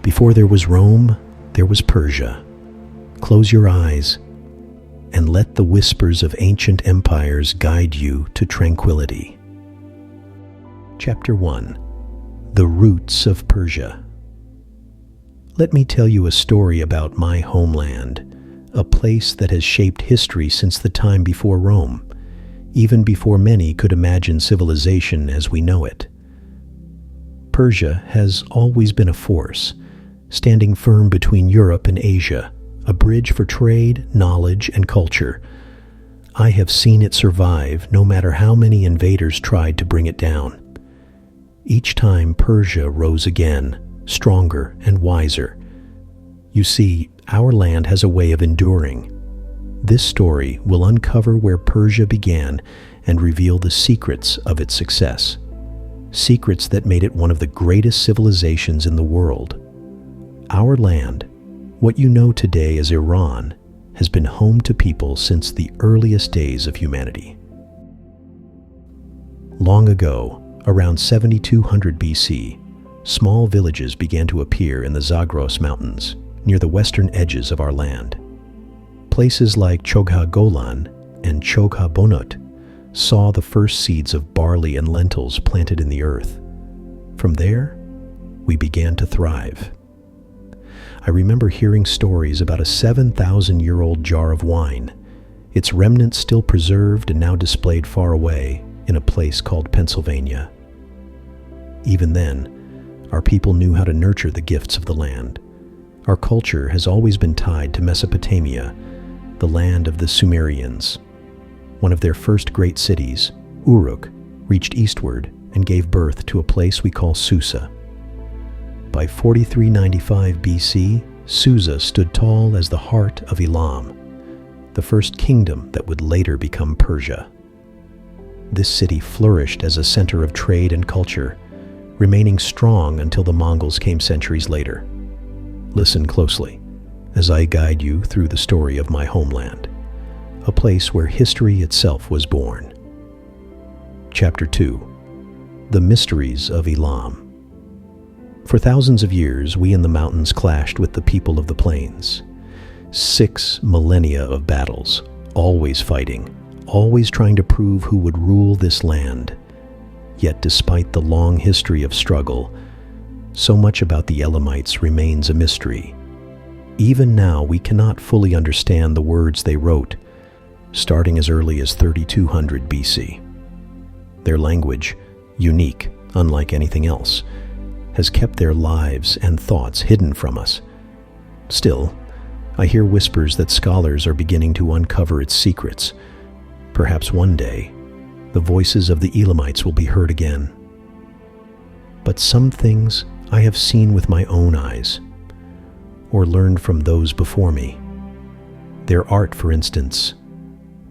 Before there was Rome, there was Persia. Close your eyes and let the whispers of ancient empires guide you to tranquility. Chapter 1. The Roots of Persia. Let me tell you a story about my homeland, a place that has shaped history since the time before Rome, even before many could imagine civilization as we know it. Persia has always been a force, standing firm between Europe and Asia, a bridge for trade, knowledge, and culture. I have seen it survive no matter how many invaders tried to bring it down. Each time Persia rose again, stronger and wiser. You see, our land has a way of enduring. This story will uncover where Persia began and reveal the secrets of its success. Secrets that made it one of the greatest civilizations in the world. Our land, what you know today as Iran, has been home to people since the earliest days of humanity. Long ago, around 7200 BC, small villages began to appear in the Zagros Mountains, near the western edges of our land. Places like Chogha Golan and Chogha Bonut saw the first seeds of barley and lentils planted in the earth. From there, we began to thrive. I remember hearing stories about a 7,000-year-old jar of wine, its remnants still preserved and now displayed far away in a place called Pennsylvania. Even then, our people knew how to nurture the gifts of the land. Our culture has always been tied to Mesopotamia, the land of the Sumerians. One of their first great cities, Uruk, reached eastward and gave birth to a place we call Susa. By 4395 BC, Susa stood tall as the heart of Elam, the first kingdom that would later become Persia. This city flourished as a center of trade and culture, remaining strong until the Mongols came centuries later. Listen closely as I guide you through the story of my homeland, a place where history itself was born. Chapter 2. The Mysteries of Elam. For thousands of years, we in the mountains clashed with the people of the plains. 6 millennia of battles, always fighting, always trying to prove who would rule this land. Yet despite the long history of struggle, so much about the Elamites remains a mystery. Even now, we cannot fully understand the words they wrote, starting as early as 3200 BC. Their language, unique, unlike anything else, has kept their lives and thoughts hidden from us. Still, I hear whispers that scholars are beginning to uncover its secrets. Perhaps one day, the voices of the Elamites will be heard again. But some things I have seen with my own eyes, or learned from those before me. Their art, for instance,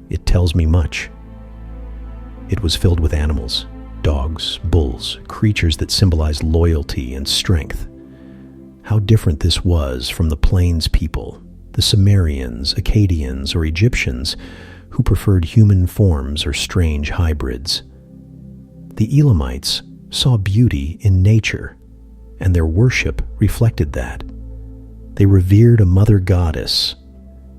it tells me much. It was filled with animals, dogs, bulls, creatures that symbolized loyalty and strength. How different this was from the plains people, the Sumerians, Akkadians, or Egyptians, who preferred human forms or strange hybrids. The Elamites saw beauty in nature, and their worship reflected that. They revered a mother goddess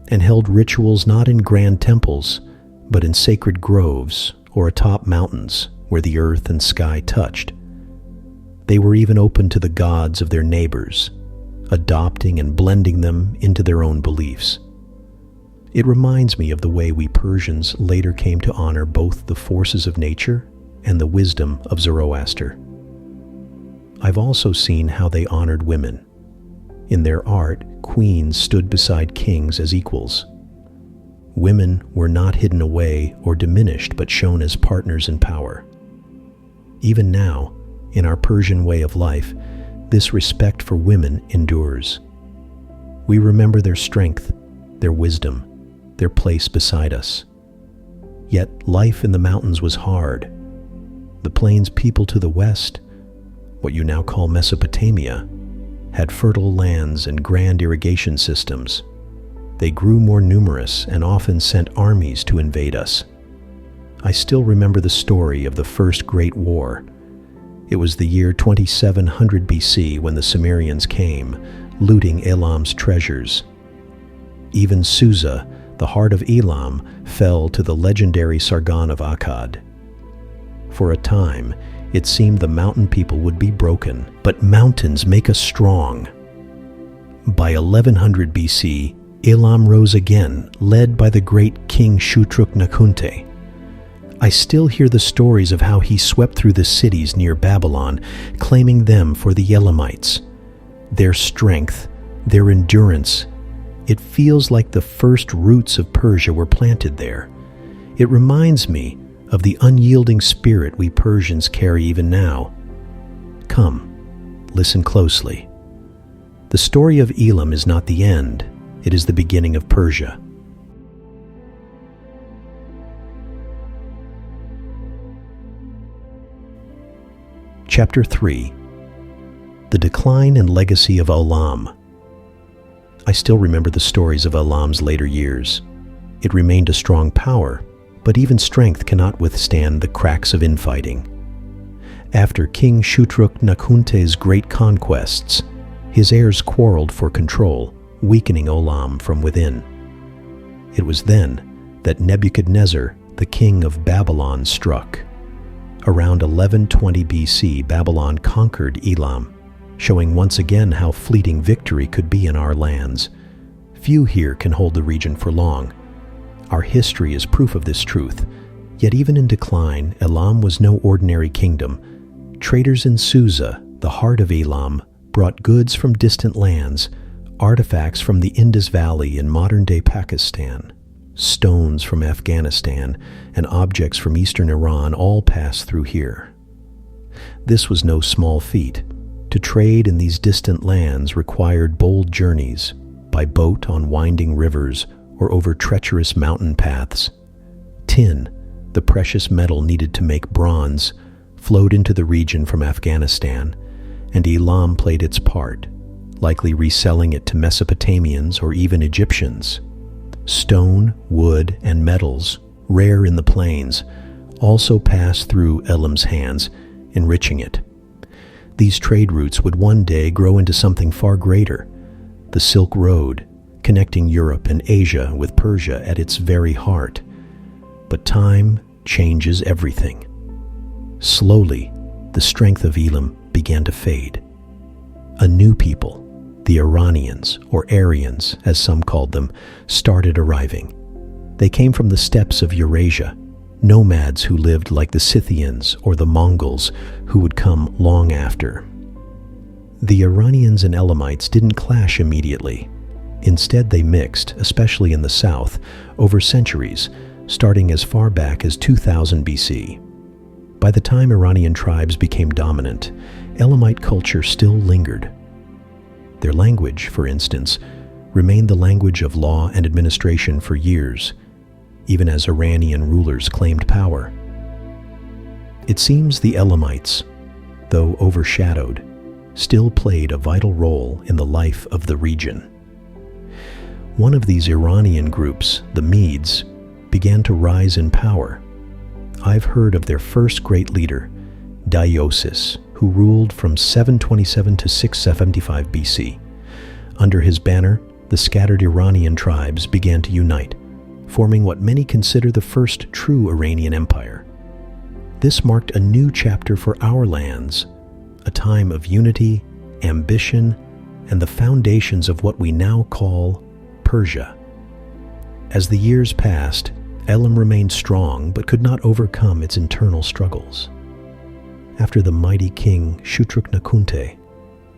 and held rituals not in grand temples, but in sacred groves or atop mountains where the earth and sky touched. They were even open to the gods of their neighbors, adopting and blending them into their own beliefs. It reminds me of the way we Persians later came to honor both the forces of nature and the wisdom of Zoroaster. I've also seen how they honored women. In their art, queens stood beside kings as equals. Women were not hidden away or diminished, but shown as partners in power. Even now, in our Persian way of life, this respect for women endures. We remember their strength, their wisdom, their place beside us. Yet life in the mountains was hard. The plains people to the west, what you now call Mesopotamia, had fertile lands and grand irrigation systems. They grew more numerous and often sent armies to invade us. I still remember the story of the First Great War. It was the year 2700 BC when the Sumerians came, looting Elam's treasures. Even Susa, the heart of Elam, fell to the legendary Sargon of Akkad. For a time, it seemed the mountain people would be broken, but mountains make us strong. By 1100 BC, Elam rose again, led by the great king Shutruk-Nakhunte. I still hear the stories of how he swept through the cities near Babylon, claiming them for the Elamites. Their strength, their endurance, it feels like the first roots of Persia were planted there. It reminds me of the unyielding spirit we Persians carry even now. Come, listen closely. The story of Elam is not the end, it is the beginning of Persia. Chapter 3. The Decline and Legacy of Elam. I still remember the stories of Elam's later years. It remained a strong power, but even strength cannot withstand the cracks of infighting. After King Shutruk-Nakhunte's great conquests, his heirs quarreled for control, weakening Elam from within. It was then that Nebuchadnezzar, the king of Babylon, struck. Around 1120 BC, Babylon conquered Elam, showing once again how fleeting victory could be in our lands. Few here can hold the region for long. Our history is proof of this truth. Yet even in decline, Elam was no ordinary kingdom. Traders in Susa, the heart of Elam, brought goods from distant lands, artifacts from the Indus Valley in modern-day Pakistan, stones from Afghanistan, and objects from eastern Iran all passed through here. This was no small feat. To trade in these distant lands required bold journeys, by boat on winding rivers or over treacherous mountain paths. Tin, the precious metal needed to make bronze, flowed into the region from Afghanistan, and Elam played its part, likely reselling it to Mesopotamians or even Egyptians. Stone, wood, and metals, rare in the plains, also passed through Elam's hands, enriching it. These trade routes would one day grow into something far greater, the Silk Road, connecting Europe and Asia with Persia at its very heart. But time changes everything. Slowly, the strength of Elam began to fade. A new people, the Iranians, or Aryans, as some called them, started arriving. They came from the steppes of Eurasia, nomads who lived like the Scythians or the Mongols who would come long after. The Iranians and Elamites didn't clash immediately. Instead, they mixed, especially in the south, over centuries, starting as far back as 2000 BC. By the time Iranian tribes became dominant, Elamite culture still lingered. Their language, for instance, remained the language of law and administration for years, even as Iranian rulers claimed power. It seems the Elamites, though overshadowed, still played a vital role in the life of the region. One of these Iranian groups, the Medes, began to rise in power. I've heard of their first great leader, Deiosis, who ruled from 727 to 675 BC. Under his banner, the scattered Iranian tribes began to unite, forming what many consider the first true Iranian Empire. This marked a new chapter for our lands, a time of unity, ambition, and the foundations of what we now call Persia. As the years passed, Elam remained strong but could not overcome its internal struggles. After the mighty king Shutruk-Nakhunte,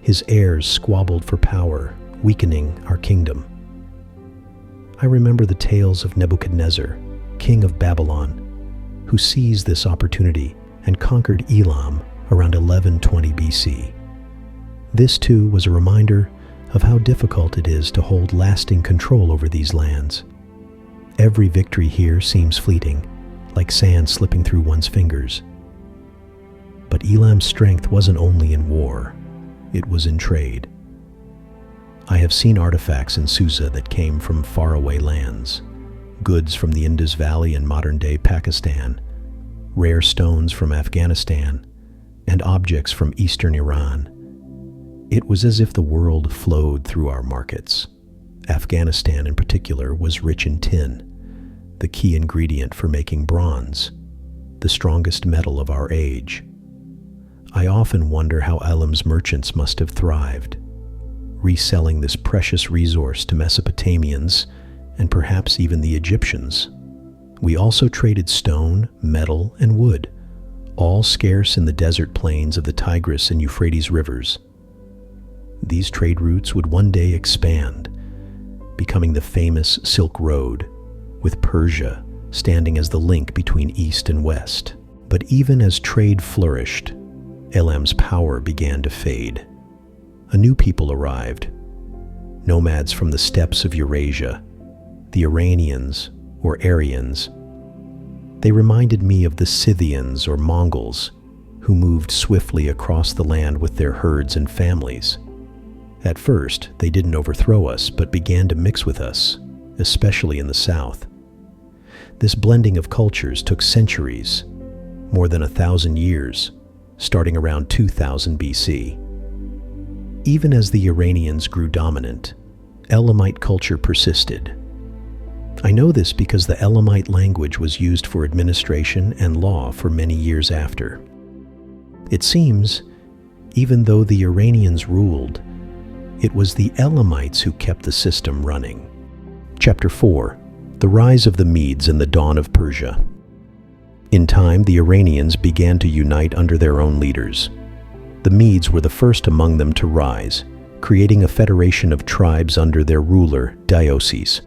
his heirs squabbled for power, weakening our kingdom. I remember the tales of Nebuchadnezzar, king of Babylon, who seized this opportunity and conquered Elam around 1120 BC. This too was a reminder of how difficult it is to hold lasting control over these lands. Every victory here seems fleeting, like sand slipping through one's fingers. But Elam's strength wasn't only in war, it was in trade. I have seen artifacts in Susa that came from faraway lands, goods from the Indus Valley in modern-day Pakistan, rare stones from Afghanistan, and objects from eastern Iran. It was as if the world flowed through our markets. Afghanistan, in particular, was rich in tin, the key ingredient for making bronze, the strongest metal of our age. I often wonder how Elam's merchants must have thrived, reselling this precious resource to Mesopotamians and perhaps even the Egyptians. We also traded stone, metal, and wood, all scarce in the desert plains of the Tigris and Euphrates rivers. These trade routes would one day expand, becoming the famous Silk Road, with Persia standing as the link between East and West. But even as trade flourished, Elam's power began to fade. A new people arrived, nomads from the steppes of Eurasia, the Iranians or Aryans. They reminded me of the Scythians or Mongols, who moved swiftly across the land with their herds and families. At first, they didn't overthrow us, but began to mix with us, especially in the south. This blending of cultures took centuries, more than 1,000 years, starting around 2000 BC. Even as the Iranians grew dominant, Elamite culture persisted. I know this because the Elamite language was used for administration and law for many years after. It seems, even though the Iranians ruled, it was the Elamites who kept the system running. Chapter 4. The Rise of the Medes and the Dawn of Persia. In time, the Iranians began to unite under their own leaders. The Medes were the first among them to rise, creating a federation of tribes under their ruler, Deioces,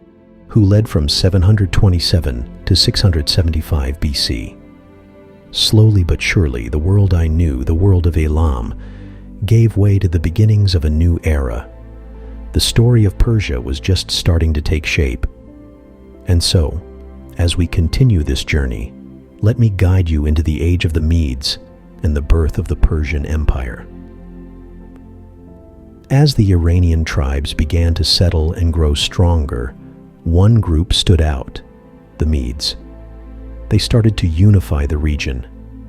who led from 727 to 675 BC. Slowly but surely, the world I knew, the world of Elam, gave way to the beginnings of a new era. The story of Persia was just starting to take shape. And so, as we continue this journey, let me guide you into the age of the Medes and the birth of the Persian Empire. As the Iranian tribes began to settle and grow stronger, one group stood out, the Medes. They started to unify the region,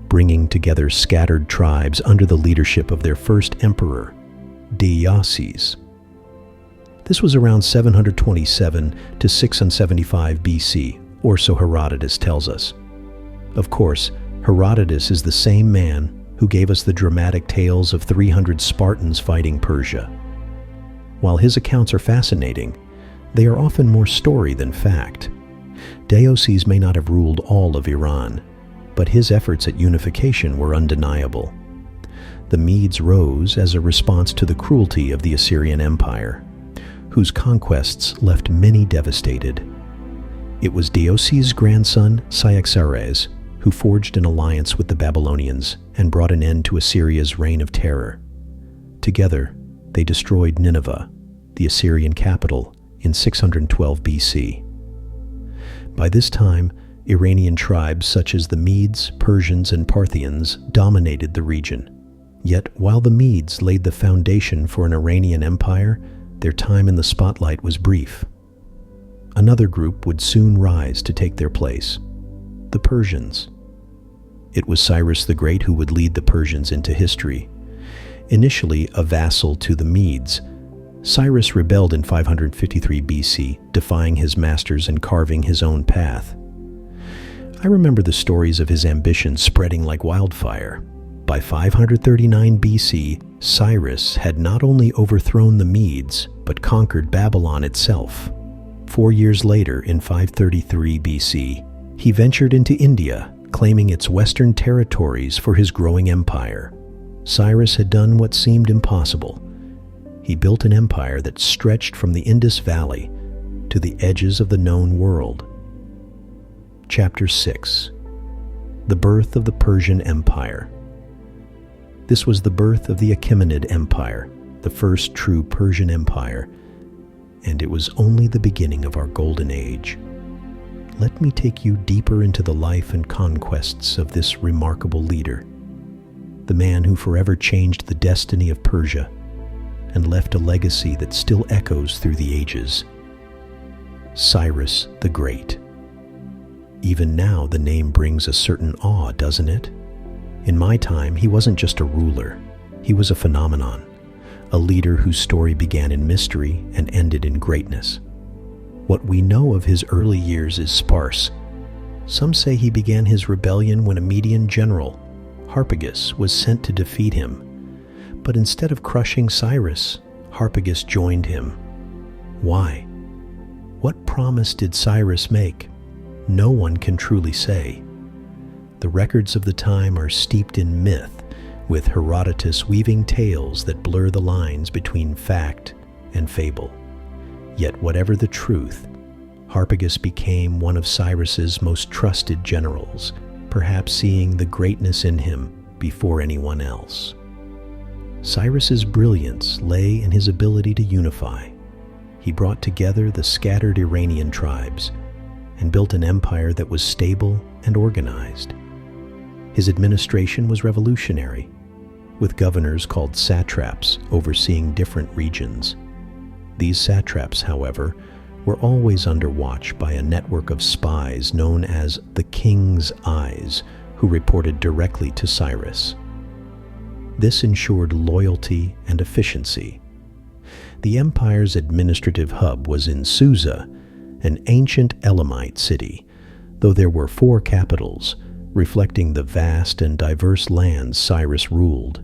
bringing together scattered tribes under the leadership of their first emperor, Deioces. This was around 727 to 675 BC, or so Herodotus tells us. Of course, Herodotus is the same man who gave us the dramatic tales of 300 Spartans fighting Persia. While his accounts are fascinating, they are often more story than fact. Deioces may not have ruled all of Iran, but his efforts at unification were undeniable. The Medes rose as a response to the cruelty of the Assyrian Empire, whose conquests left many devastated. It was Deioces' grandson, Cyaxares, who forged an alliance with the Babylonians and brought an end to Assyria's reign of terror. Together, they destroyed Nineveh, the Assyrian capital, in 612 BC. By this time, Iranian tribes such as the Medes, Persians, and Parthians dominated the region. Yet, while the Medes laid the foundation for an Iranian empire, their time in the spotlight was brief. Another group would soon rise to take their place, the Persians. It was Cyrus the Great who would lead the Persians into history. Initially a vassal to the Medes, Cyrus rebelled in 553 BC, defying his masters and carving his own path. I remember the stories of his ambition spreading like wildfire. By 539 BC, Cyrus had not only overthrown the Medes, but conquered Babylon itself. 4 years later, in 533 BC, he ventured into India, claiming its western territories for his growing empire. Cyrus had done what seemed impossible. He built an empire that stretched from the Indus Valley to the edges of the known world. Chapter 6. The Birth of the Persian Empire. This was the birth of the Achaemenid Empire, the first true Persian Empire, and it was only the beginning of our golden age. Let me take you deeper into the life and conquests of this remarkable leader, the man who forever changed the destiny of Persia and left a legacy that still echoes through the ages. Cyrus the Great. Even now the name brings a certain awe, doesn't it? In my time, he wasn't just a ruler. He was a phenomenon, a leader whose story began in mystery and ended in greatness. What we know of his early years is sparse. Some say he began his rebellion when a Median general, Harpagus, was sent to defeat him. But instead of crushing Cyrus, Harpagus joined him. Why? What promise did Cyrus make? No one can truly say. The records of the time are steeped in myth, with Herodotus weaving tales that blur the lines between fact and fable. Yet whatever the truth, Harpagus became one of Cyrus's most trusted generals, perhaps seeing the greatness in him before anyone else. Cyrus's brilliance lay in his ability to unify. He brought together the scattered Iranian tribes and built an empire that was stable and organized. His administration was revolutionary, with governors called satraps overseeing different regions. These satraps, however, were always under watch by a network of spies known as the King's Eyes, who reported directly to Cyrus. This ensured loyalty and efficiency. The empire's administrative hub was in Susa, an ancient Elamite city, though there were 4 capitals, reflecting the vast and diverse lands Cyrus ruled.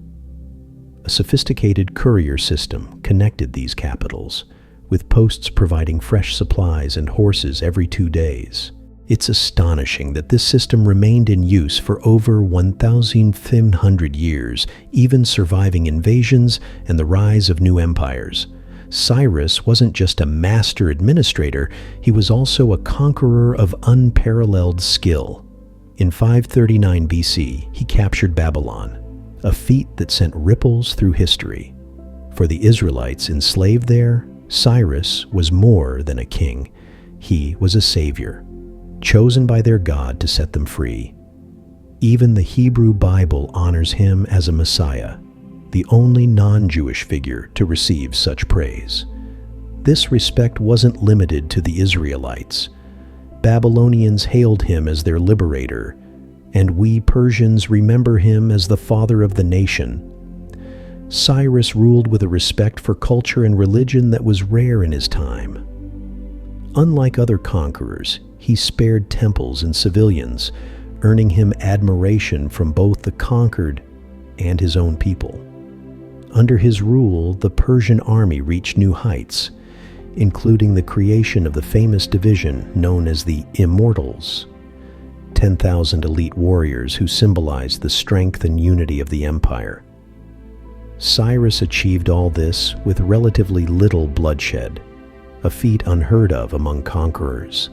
A sophisticated courier system connected these capitals, with posts providing fresh supplies and horses every 2 days. It's astonishing that this system remained in use for over 1,500 years, even surviving invasions and the rise of new empires. Cyrus wasn't just a master administrator, he was also a conqueror of unparalleled skill. In 539 BC, he captured Babylon, a feat that sent ripples through history. For the Israelites enslaved there, Cyrus was more than a king. He was a savior, chosen by their God to set them free. Even the Hebrew Bible honors him as a Messiah, the only non-Jewish figure to receive such praise. This respect wasn't limited to the Israelites. Babylonians hailed him as their liberator, and we Persians remember him as the father of the nation. Cyrus ruled with a respect for culture and religion that was rare in his time. Unlike other conquerors, he spared temples and civilians, earning him admiration from both the conquered and his own people. Under his rule, the Persian army reached new heights, including the creation of the famous division known as the Immortals, 10,000 elite warriors who symbolized the strength and unity of the empire. Cyrus achieved all this with relatively little bloodshed, a feat unheard of among conquerors.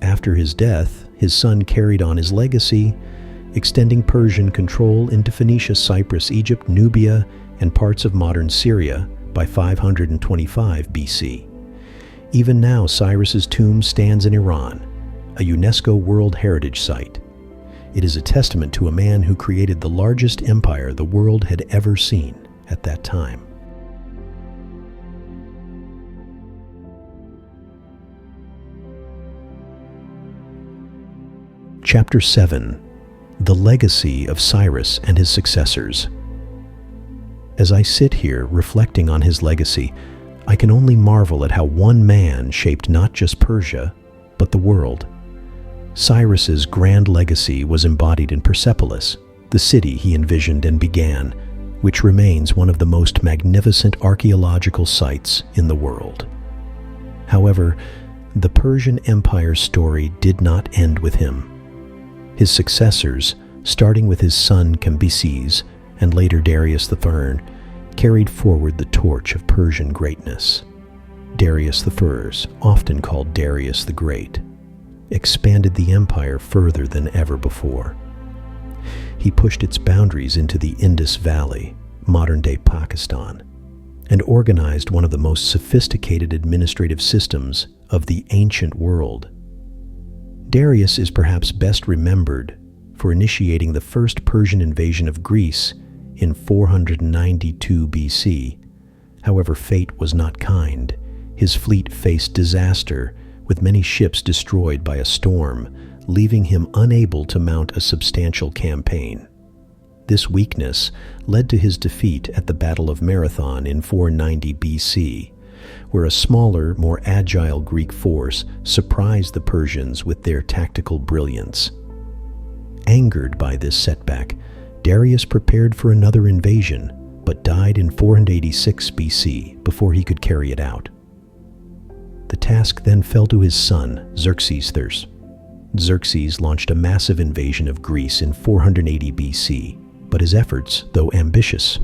After his death, his son carried on his legacy, extending Persian control into Phoenicia, Cyprus, Egypt, Nubia, and parts of modern Syria by 525 BC. Even now, Cyrus's tomb stands in Iran, a UNESCO World Heritage Site. It is a testament to a man who created the largest empire the world had ever seen at that time. Chapter 7: The Legacy of Cyrus and His Successors. As I sit here reflecting on his legacy, I can only marvel at how one man shaped not just Persia, but the world. Cyrus's grand legacy was embodied in Persepolis, the city he envisioned and began, which remains one of the most magnificent archaeological sites in the world. However, the Persian Empire's story did not end with him. His successors, starting with his son Cambyses and later Darius I, carried forward the torch of Persian greatness. Darius I, often called Darius the Great, expanded the empire further than ever before. He pushed its boundaries into the Indus Valley, modern-day Pakistan, and organized one of the most sophisticated administrative systems of the ancient world. Darius is perhaps best remembered for initiating the first Persian invasion of Greece in 492 BC. However, fate was not kind. His fleet faced disaster, with many ships destroyed by a storm, leaving him unable to mount a substantial campaign. This weakness led to his defeat at the Battle of Marathon in 490 BC, where a smaller, more agile Greek force surprised the Persians with their tactical brilliance. Angered by this setback, Darius prepared for another invasion, but died in 486 BC before he could carry it out. The task then fell to his son, Xerxes III. Xerxes launched a massive invasion of Greece in 480 BC, but his efforts, though ambitious,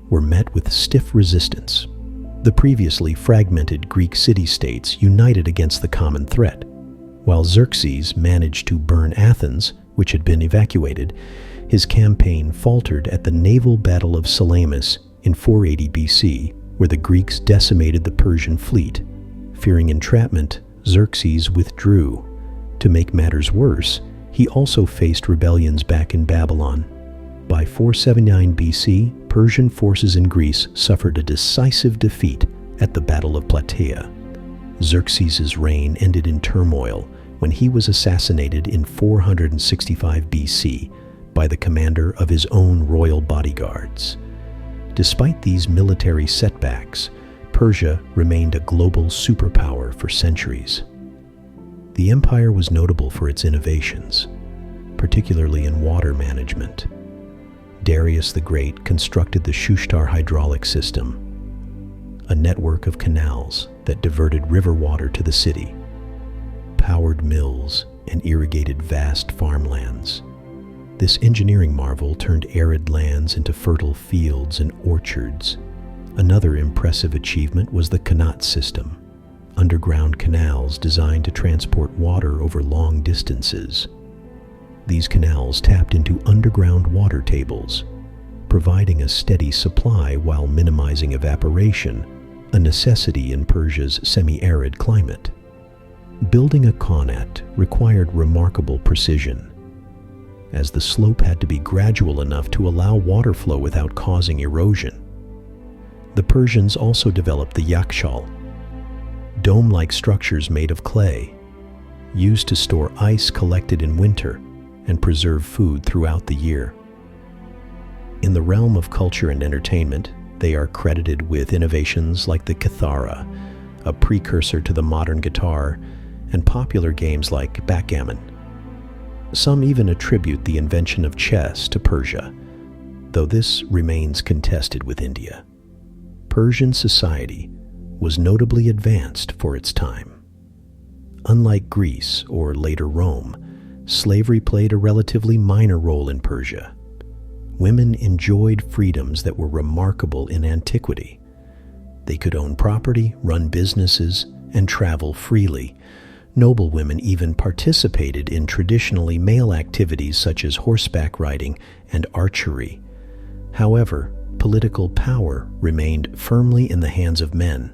were met with stiff resistance. The previously fragmented Greek city-states united against the common threat. While Xerxes managed to burn Athens, which had been evacuated, his campaign faltered at the naval battle of Salamis in 480 BC, where the Greeks decimated the Persian fleet. Fearing entrapment, Xerxes withdrew. To make matters worse, he also faced rebellions back in Babylon. By 479 BC, Persian forces in Greece suffered a decisive defeat at the Battle of Plataea. Xerxes' reign ended in turmoil when he was assassinated in 465 BC by the commander of his own royal bodyguards. Despite these military setbacks, Persia remained a global superpower for centuries. The empire was notable for its innovations, particularly in water management. Darius the Great constructed the Shushtar hydraulic system, a network of canals that diverted river water to the city, powered mills, and irrigated vast farmlands. This engineering marvel turned arid lands into fertile fields and orchards. Another impressive achievement was the Qanat system, underground canals designed to transport water over long distances. These canals tapped into underground water tables, providing a steady supply while minimizing evaporation, a necessity in Persia's semi-arid climate. Building a qanat required remarkable precision, as the slope had to be gradual enough to allow water flow without causing erosion. The Persians also developed the yakshal, dome-like structures made of clay, used to store ice collected in winter and preserve food throughout the year. In the realm of culture and entertainment, they are credited with innovations like the kithara, a precursor to the modern guitar, and popular games like backgammon. Some even attribute the invention of chess to Persia, though this remains contested with India. Persian society was notably advanced for its time. Unlike Greece or later Rome, slavery played a relatively minor role in Persia. Women enjoyed freedoms that were remarkable in antiquity. They could own property, run businesses, and travel freely. Noblewomen even participated in traditionally male activities such as horseback riding and archery. However, political power remained firmly in the hands of men.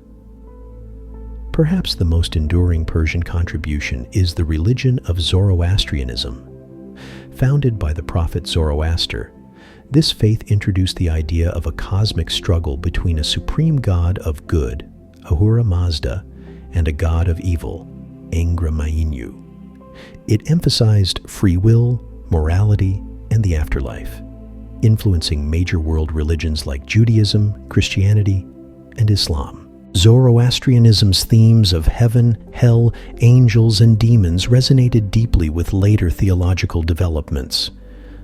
Perhaps the most enduring Persian contribution is the religion of Zoroastrianism. Founded by the prophet Zoroaster, this faith introduced the idea of a cosmic struggle between a supreme god of good, Ahura Mazda, and a god of evil, Engra Mainyu. It emphasized free will, morality, and the afterlife, influencing major world religions like Judaism, Christianity, and Islam. Zoroastrianism's themes of heaven, hell, angels, and demons resonated deeply with later theological developments.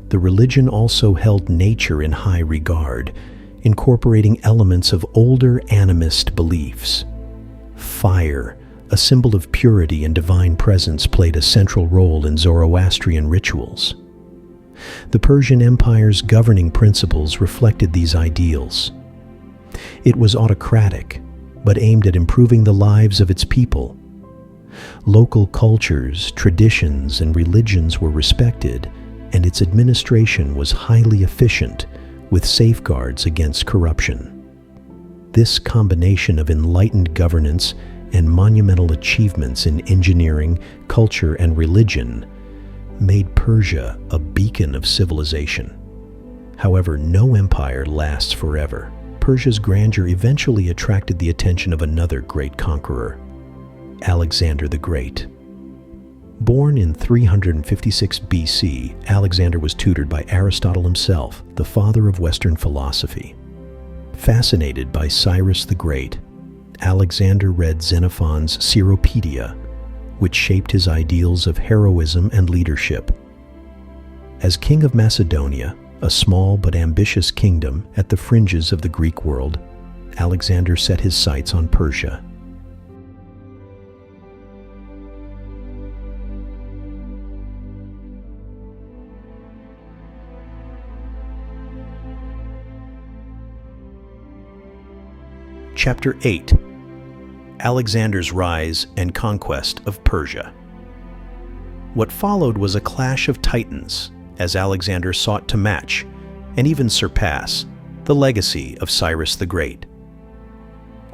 The religion also held nature in high regard, incorporating elements of older animist beliefs. Fire, a symbol of purity and divine presence, played a central role in Zoroastrian rituals. The Persian Empire's governing principles reflected these ideals. It was autocratic, but aimed at improving the lives of its people. Local cultures, traditions, and religions were respected, and its administration was highly efficient, with safeguards against corruption. This combination of enlightened governance and monumental achievements in engineering, culture, and religion made Persia a beacon of civilization. However, no empire lasts forever. Persia's grandeur eventually attracted the attention of another great conqueror, Alexander the Great. Born in 356 BC, Alexander was tutored by Aristotle himself, the father of Western philosophy. Fascinated by Cyrus the Great, Alexander read Xenophon's Cyropaedia, which shaped his ideals of heroism and leadership. As king of Macedonia, a small but ambitious kingdom at the fringes of the Greek world, Alexander set his sights on Persia. Chapter 8: Alexander's Rise and Conquest of Persia. What followed was a clash of titans as Alexander sought to match, and even surpass, the legacy of Cyrus the Great.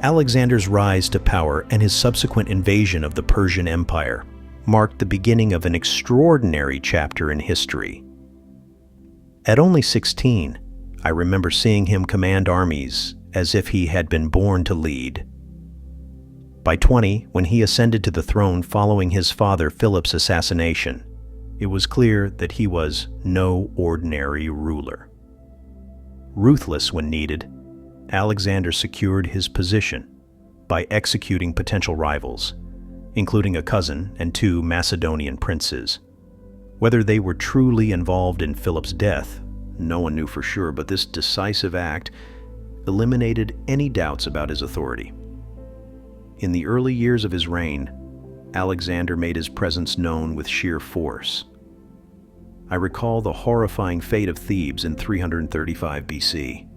Alexander's rise to power and his subsequent invasion of the Persian Empire marked the beginning of an extraordinary chapter in history. At only 16, I remember seeing him command armies as if he had been born to lead. By 20, when he ascended to the throne following his father Philip's assassination, it was clear that he was no ordinary ruler. Ruthless when needed, Alexander secured his position by executing potential rivals, including a cousin and 2 Macedonian princes. Whether they were truly involved in Philip's death, no one knew for sure, but this decisive act eliminated any doubts about his authority. In the early years of his reign, Alexander made his presence known with sheer force. I recall the horrifying fate of Thebes in 335 BC.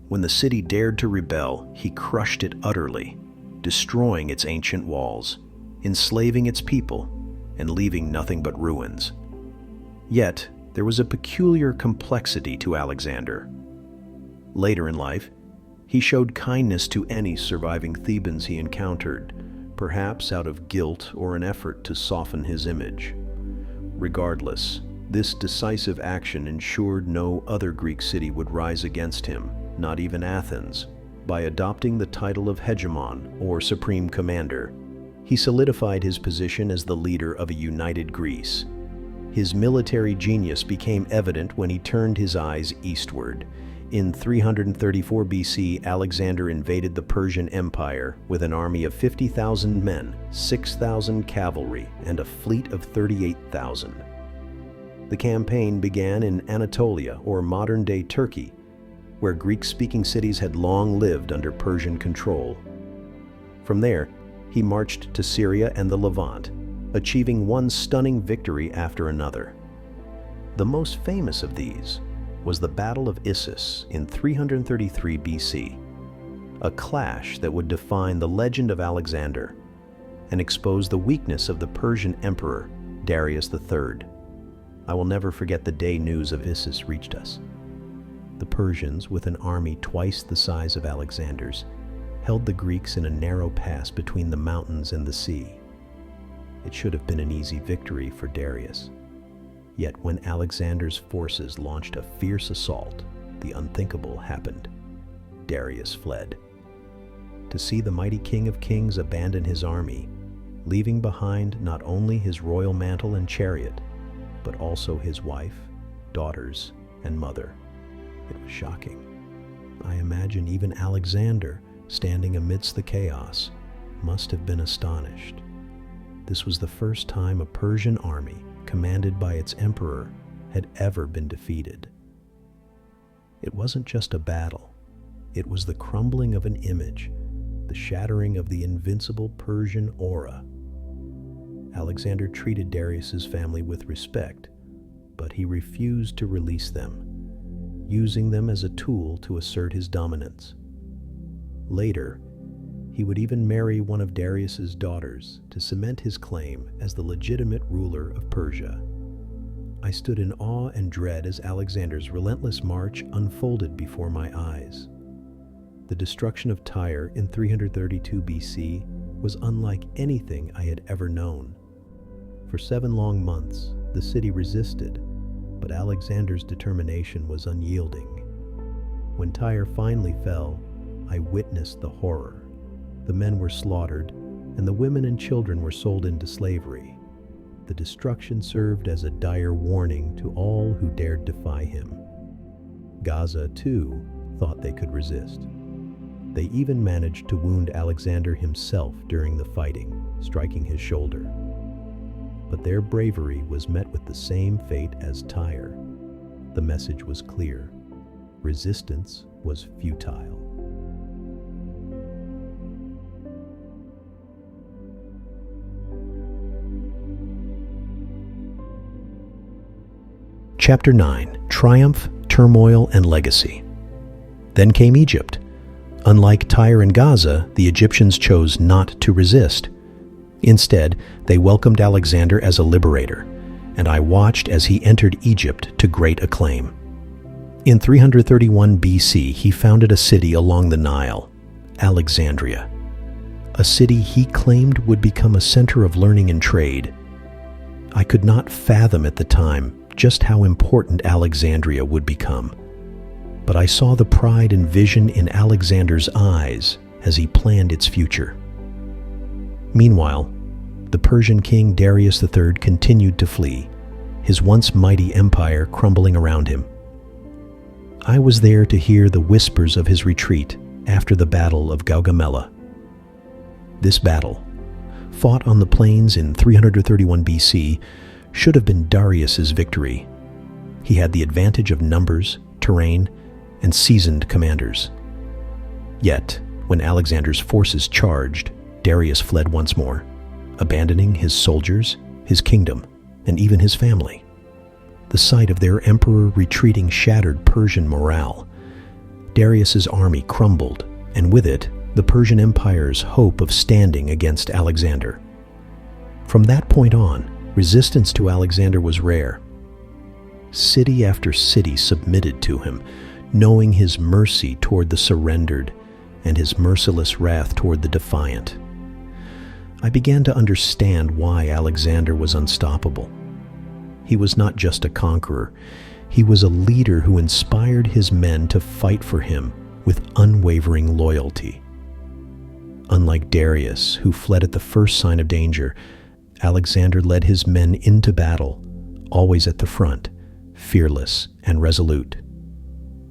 When the city dared to rebel, he crushed it utterly, destroying its ancient walls, enslaving its people, and leaving nothing but ruins. Yet, there was a peculiar complexity to Alexander. Later in life, he showed kindness to any surviving Thebans he encountered, perhaps out of guilt or an effort to soften his image. Regardless, this decisive action ensured no other Greek city would rise against him, not even Athens. By adopting the title of hegemon, or supreme commander, he solidified his position as the leader of a united Greece. His military genius became evident when he turned his eyes eastward. In 334 BC, Alexander invaded the Persian Empire with an army of 50,000 men, 6,000 cavalry, and a fleet of 38,000. The campaign began in Anatolia, or modern-day Turkey, where Greek-speaking cities had long lived under Persian control. From there, he marched to Syria and the Levant, achieving one stunning victory after another. The most famous of these was the Battle of Issus in 333 BC, a clash that would define the legend of Alexander and expose the weakness of the Persian emperor, Darius III. I will never forget the day news of Issus reached us. The Persians, with an army twice the size of Alexander's, held the Greeks in a narrow pass between the mountains and the sea. It should have been an easy victory for Darius. Yet when Alexander's forces launched a fierce assault, the unthinkable happened. Darius fled. To see the mighty King of Kings abandon his army, leaving behind not only his royal mantle and chariot, but also his wife, daughters, and mother. It was shocking. I imagine even Alexander, standing amidst the chaos, must have been astonished. This was the first time a Persian army, commanded by its emperor, had ever been defeated. It wasn't just a battle. It was the crumbling of an image, the shattering of the invincible Persian aura. Alexander treated Darius's family with respect, but he refused to release them, using them as a tool to assert his dominance. Later, he would even marry one of Darius's daughters to cement his claim as the legitimate ruler of Persia. I stood in awe and dread as Alexander's relentless march unfolded before my eyes. The destruction of Tyre in 332 BC was unlike anything I had ever known. For 7 long months, the city resisted, but Alexander's determination was unyielding. When Tyre finally fell, I witnessed the horror. The men were slaughtered, and the women and children were sold into slavery. The destruction served as a dire warning to all who dared defy him. Gaza, too, thought they could resist. They even managed to wound Alexander himself during the fighting, striking his shoulder. But their bravery was met with the same fate as Tyre. The message was clear. Resistance was futile. Chapter 9. Triumph, Turmoil, and Legacy. Then came Egypt. Unlike Tyre and Gaza, the Egyptians chose not to resist. Instead, they welcomed Alexander as a liberator, and I watched as he entered Egypt to great acclaim. In 331 BC, he founded a city along the Nile, Alexandria, a city he claimed would become a center of learning and trade. I could not fathom at the time just how important Alexandria would become, but I saw the pride and vision in Alexander's eyes as he planned its future. Meanwhile, the Persian king Darius III continued to flee, his once mighty empire crumbling around him. I was there to hear the whispers of his retreat after the Battle of Gaugamela. This battle, fought on the plains in 331 BC, should have been Darius's victory. He had the advantage of numbers, terrain, and seasoned commanders. Yet, when Alexander's forces charged, Darius fled once more, abandoning his soldiers, his kingdom, and even his family. The sight of their emperor retreating shattered Persian morale. Darius's army crumbled, and with it, the Persian Empire's hope of standing against Alexander. From that point on, resistance to Alexander was rare. City after city submitted to him, knowing his mercy toward the surrendered and his merciless wrath toward the defiant. I began to understand why Alexander was unstoppable. He was not just a conqueror. He was a leader who inspired his men to fight for him with unwavering loyalty. Unlike Darius, who fled at the first sign of danger, Alexander led his men into battle, always at the front, fearless and resolute.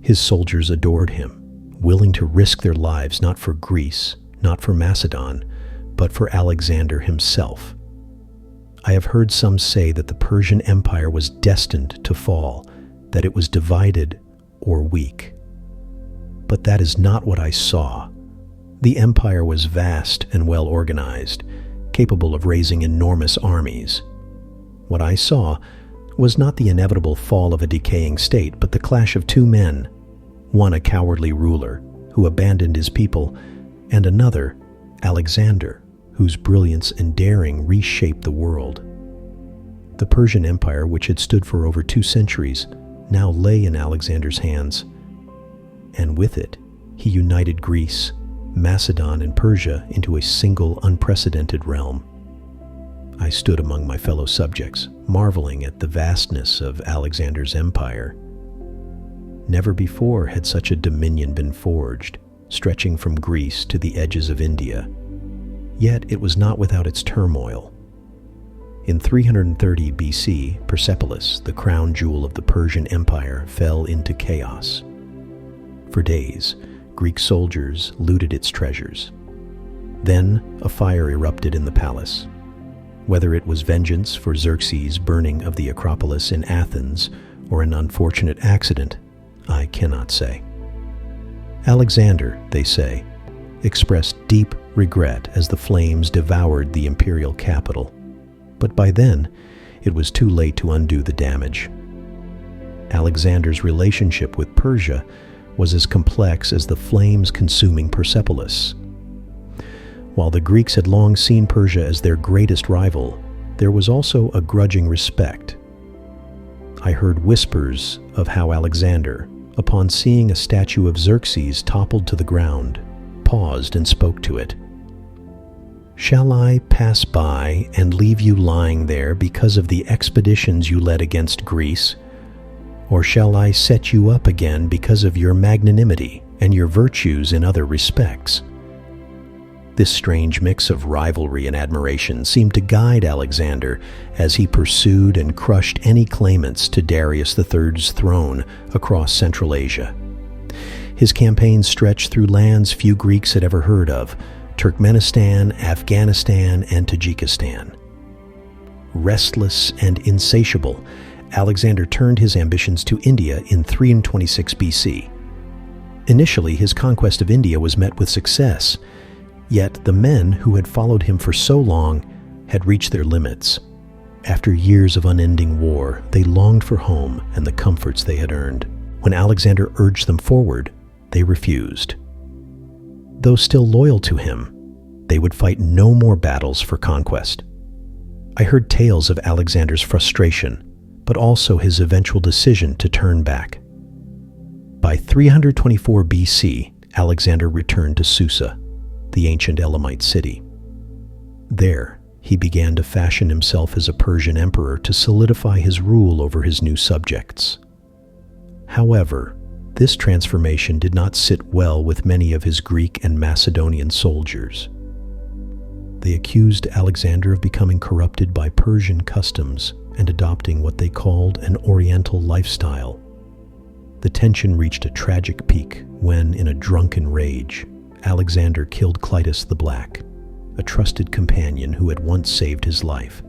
His soldiers adored him, willing to risk their lives not for Greece, not for Macedon, but for Alexander himself. I have heard some say that the Persian Empire was destined to fall, that it was divided or weak. But that is not what I saw. The empire was vast and well organized, capable of raising enormous armies. What I saw was not the inevitable fall of a decaying state, but the clash of two men, one a cowardly ruler who abandoned his people, and another, Alexander, whose brilliance and daring reshaped the world. The Persian Empire, which had stood for over 2 centuries, now lay in Alexander's hands, and with it, he united Greece, Macedon, and Persia into a single unprecedented realm. I stood among my fellow subjects, marveling at the vastness of Alexander's empire. Never before had such a dominion been forged, stretching from Greece to the edges of India. Yet it was not without its turmoil. In 330 BC, Persepolis, the crown jewel of the Persian Empire, fell into chaos. For days, Greek soldiers looted its treasures. Then a fire erupted in the palace. Whether it was vengeance for Xerxes' burning of the Acropolis in Athens or an unfortunate accident, I cannot say. Alexander, they say, expressed deep regret as the flames devoured the imperial capital. But by then, it was too late to undo the damage. Alexander's relationship with Persia was as complex as the flames consuming Persepolis. While the Greeks had long seen Persia as their greatest rival, there was also a grudging respect. I heard whispers of how Alexander, upon seeing a statue of Xerxes toppled to the ground, paused and spoke to it. "Shall I pass by and leave you lying there because of the expeditions you led against Greece? Or shall I set you up again because of your magnanimity and your virtues in other respects?" This strange mix of rivalry and admiration seemed to guide Alexander as he pursued and crushed any claimants to Darius III's throne across Central Asia. His campaigns stretched through lands few Greeks had ever heard of: Turkmenistan, Afghanistan, and Tajikistan. Restless and insatiable, Alexander turned his ambitions to India in 326 BC. Initially, his conquest of India was met with success, yet the men who had followed him for so long had reached their limits. After years of unending war, they longed for home and the comforts they had earned. When Alexander urged them forward, they refused. Though still loyal to him, they would fight no more battles for conquest. I heard tales of Alexander's frustration, but also his eventual decision to turn back. By 324 BC, Alexander returned to Susa, the ancient Elamite city. There, he began to fashion himself as a Persian emperor to solidify his rule over his new subjects. However, this transformation did not sit well with many of his Greek and Macedonian soldiers. They accused Alexander of becoming corrupted by Persian customs and adopting what they called an Oriental lifestyle. The tension reached a tragic peak when, in a drunken rage, Alexander killed Clitus the Black, a trusted companion who had once saved his life.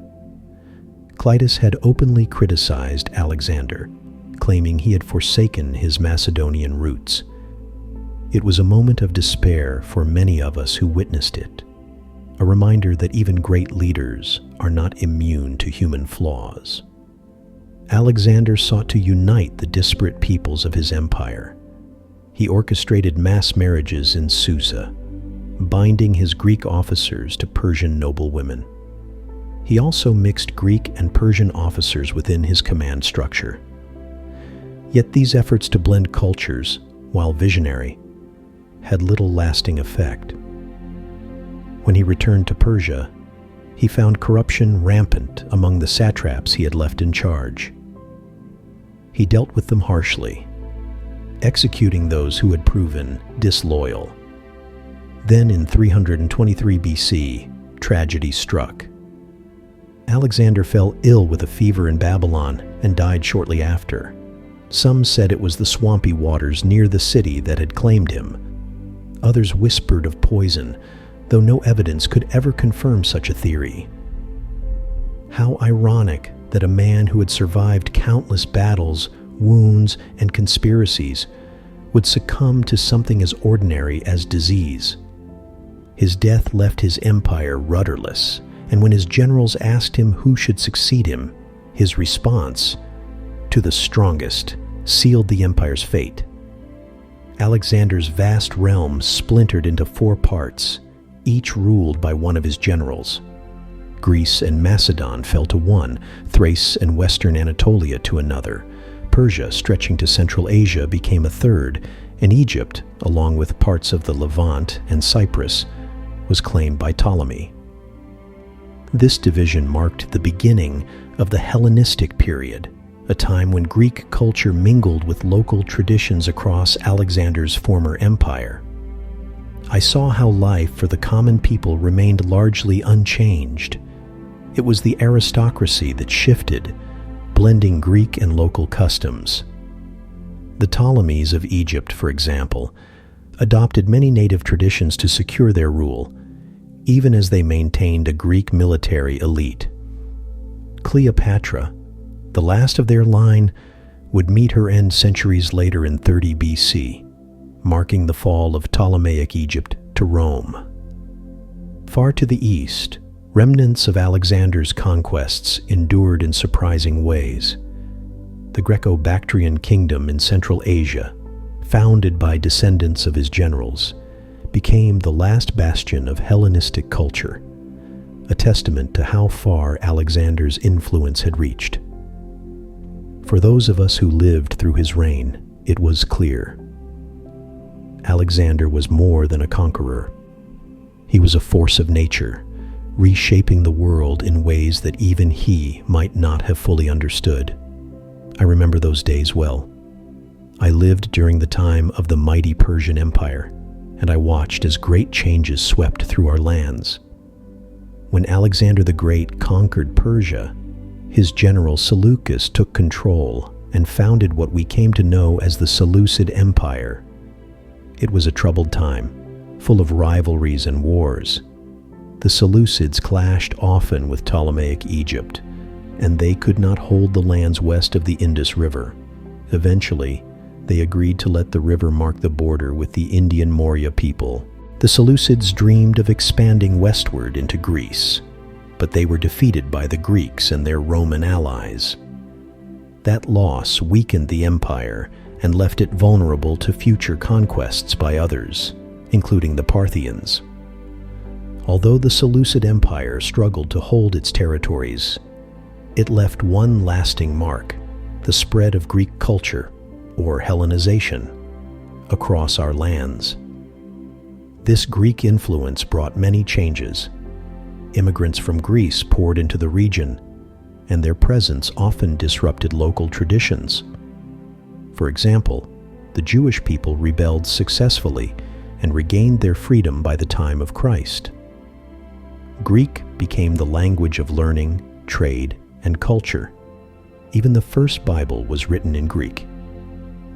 Clitus had openly criticized Alexander, claiming he had forsaken his Macedonian roots. It was a moment of despair for many of us who witnessed it, a reminder that even great leaders are not immune to human flaws. Alexander sought to unite the disparate peoples of his empire. He orchestrated mass marriages in Susa, binding his Greek officers to Persian noblewomen. He also mixed Greek and Persian officers within his command structure. Yet these efforts to blend cultures, while visionary, had little lasting effect. When he returned to Persia, he found corruption rampant among the satraps he had left in charge. He dealt with them harshly, executing those who had proven disloyal. Then in 323 BC, tragedy struck. Alexander fell ill with a fever in Babylon and died shortly after. Some said it was the swampy waters near the city that had claimed him. Others whispered of poison, though no evidence could ever confirm such a theory. How ironic that a man who had survived countless battles, wounds, and conspiracies would succumb to something as ordinary as disease. His death left his empire rudderless, and when his generals asked him who should succeed him, his response, "To the strongest," sealed the empire's fate. Alexander's vast realm splintered into 4 parts, each ruled by one of his generals. Greece and Macedon fell to one, Thrace and western Anatolia to another. Persia, stretching to Central Asia, became a third, and Egypt, along with parts of the Levant and Cyprus, was claimed by Ptolemy. This division marked the beginning of the Hellenistic period, a time when Greek culture mingled with local traditions across Alexander's former empire. I saw how life for the common people remained largely unchanged. It was the aristocracy that shifted, blending Greek and local customs. The Ptolemies of Egypt, for example, adopted many native traditions to secure their rule, even as they maintained a Greek military elite. Cleopatra, the last of their line, would meet her end centuries later in 30 BC, marking the fall of Ptolemaic Egypt to Rome. Far to the east, remnants of Alexander's conquests endured in surprising ways. The Greco-Bactrian kingdom in Central Asia, founded by descendants of his generals, became the last bastion of Hellenistic culture, a testament to how far Alexander's influence had reached. For those of us who lived through his reign, it was clear. Alexander was more than a conqueror. He was a force of nature, reshaping the world in ways that even he might not have fully understood. I remember those days well. I lived during the time of the mighty Persian Empire, and I watched as great changes swept through our lands. When Alexander the Great conquered Persia, his general Seleucus took control and founded what we came to know as the Seleucid Empire. It was a troubled time, full of rivalries and wars. The Seleucids clashed often with Ptolemaic Egypt, and they could not hold the lands west of the Indus River. Eventually, they agreed to let the river mark the border with the Indian Maurya people. The Seleucids dreamed of expanding westward into Greece, but they were defeated by the Greeks and their Roman allies. That loss weakened the empire and left it vulnerable to future conquests by others, including the Parthians. Although the Seleucid Empire struggled to hold its territories, it left one lasting mark: the spread of Greek culture, or Hellenization, across our lands. This Greek influence brought many changes. Immigrants from Greece poured into the region, and their presence often disrupted local traditions. For example, the Jewish people rebelled successfully and regained their freedom by the time of Christ. Greek became the language of learning, trade, and culture. Even the first Bible was written in Greek.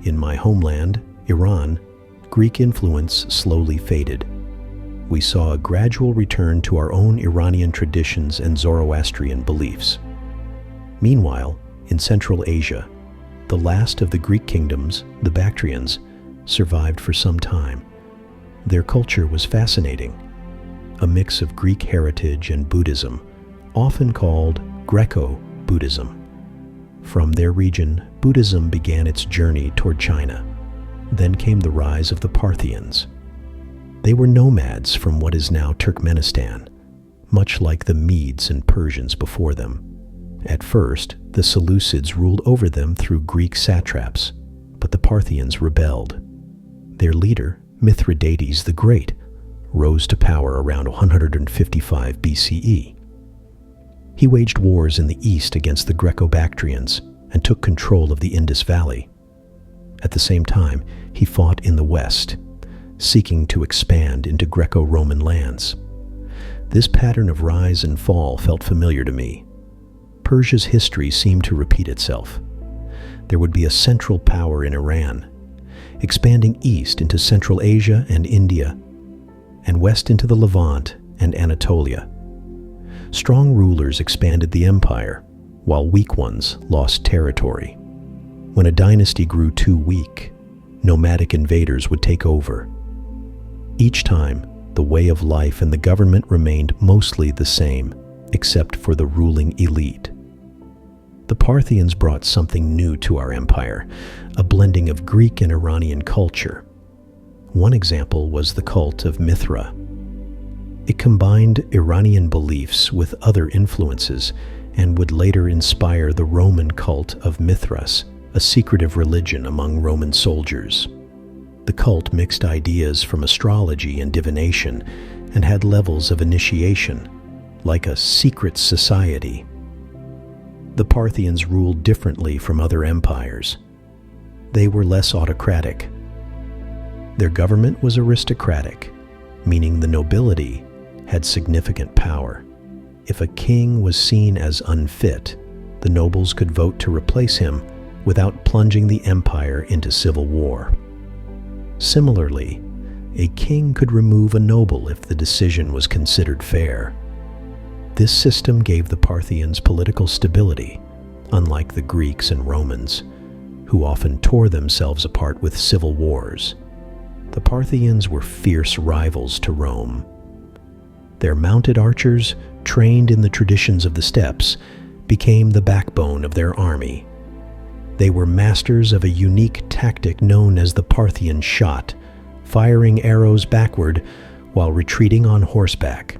In my homeland, Iran, Greek influence slowly faded. We saw a gradual return to our own Iranian traditions and Zoroastrian beliefs. Meanwhile, in Central Asia, the last of the Greek kingdoms, the Bactrians, survived for some time. Their culture was fascinating, a mix of Greek heritage and Buddhism, often called Greco-Buddhism. From their region, Buddhism began its journey toward China. Then came the rise of the Parthians. They were nomads from what is now Turkmenistan, much like the Medes and Persians before them. At first, the Seleucids ruled over them through Greek satraps, but the Parthians rebelled. Their leader, Mithridates the Great, rose to power around 155 BCE. He waged wars in the east against the Greco-Bactrians and took control of the Indus Valley. At the same time, he fought in the west, seeking to expand into Greco-Roman lands. This pattern of rise and fall felt familiar to me. Persia's history seemed to repeat itself. There would be a central power in Iran, expanding east into Central Asia and India, and west into the Levant and Anatolia. Strong rulers expanded the empire, while weak ones lost territory. When a dynasty grew too weak, nomadic invaders would take over. Each time, the way of life and the government remained mostly the same, except for the ruling elite. The Parthians brought something new to our empire, a blending of Greek and Iranian culture. One example was the cult of Mithra. It combined Iranian beliefs with other influences and would later inspire the Roman cult of Mithras, a secretive religion among Roman soldiers. The cult mixed ideas from astrology and divination and had levels of initiation, like a secret society. The Parthians ruled differently from other empires. They were less autocratic. Their government was aristocratic, meaning the nobility had significant power. If a king was seen as unfit, the nobles could vote to replace him without plunging the empire into civil war. Similarly, a king could remove a noble if the decision was considered fair. This system gave the Parthians political stability, unlike the Greeks and Romans, who often tore themselves apart with civil wars. The Parthians were fierce rivals to Rome. Their mounted archers, trained in the traditions of the steppes, became the backbone of their army. They were masters of a unique tactic known as the Parthian shot, firing arrows backward while retreating on horseback.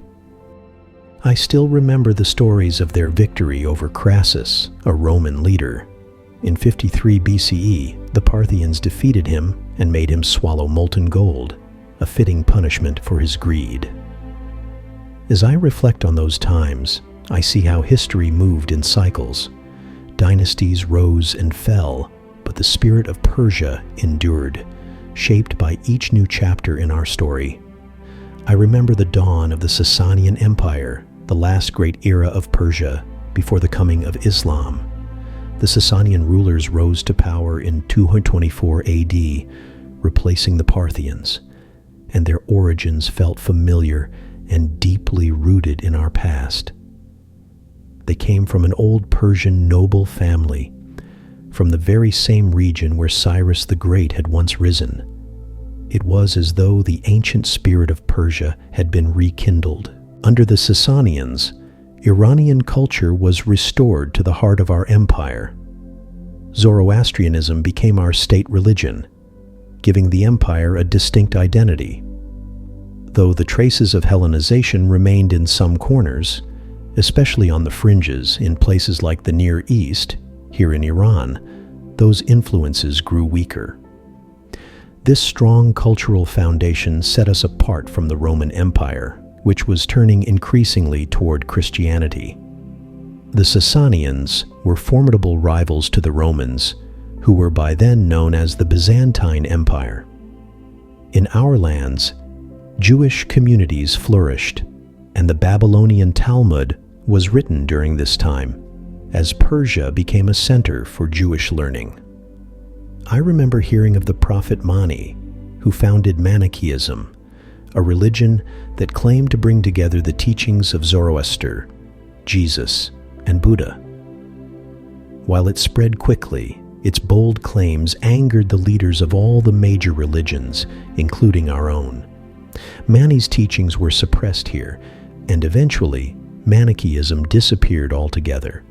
I still remember the stories of their victory over Crassus, a Roman leader. In 53 BCE, the Parthians defeated him and made him swallow molten gold, a fitting punishment for his greed. As I reflect on those times, I see how history moved in cycles. Dynasties rose and fell, but the spirit of Persia endured, shaped by each new chapter in our story. I remember the dawn of the Sasanian Empire, the last great era of Persia before the coming of Islam. The Sasanian rulers rose to power in 224 AD, replacing the Parthians, and their origins felt familiar and deeply rooted in our past. They came from an old Persian noble family, from the very same region where Cyrus the Great had once risen. It was as though the ancient spirit of Persia had been rekindled. Under the Sasanians, Iranian culture was restored to the heart of our empire. Zoroastrianism became our state religion, giving the empire a distinct identity. Though the traces of Hellenization remained in some corners, especially on the fringes in places like the Near East, here in Iran, those influences grew weaker. This strong cultural foundation set us apart from the Roman Empire, which was turning increasingly toward Christianity. The Sasanians were formidable rivals to the Romans, who were by then known as the Byzantine Empire. In our lands, Jewish communities flourished, and the Babylonian Talmud was written during this time, as Persia became a center for Jewish learning. I remember hearing of the prophet Mani, who founded Manichaeism, a religion that claimed to bring together the teachings of Zoroaster, Jesus, and Buddha. While it spread quickly, its bold claims angered the leaders of all the major religions, including our own. Mani's teachings were suppressed here, and eventually, Manichaeism disappeared altogether.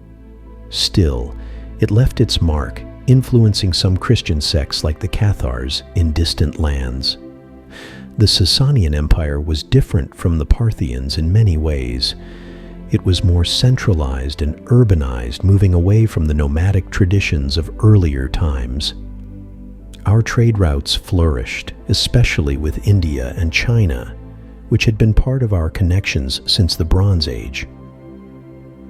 Still, it left its mark, influencing some Christian sects like the Cathars in distant lands. The Sasanian Empire was different from the Parthians in many ways. It was more centralized and urbanized, moving away from the nomadic traditions of earlier times. Our trade routes flourished, especially with India and China, which had been part of our connections since the Bronze Age.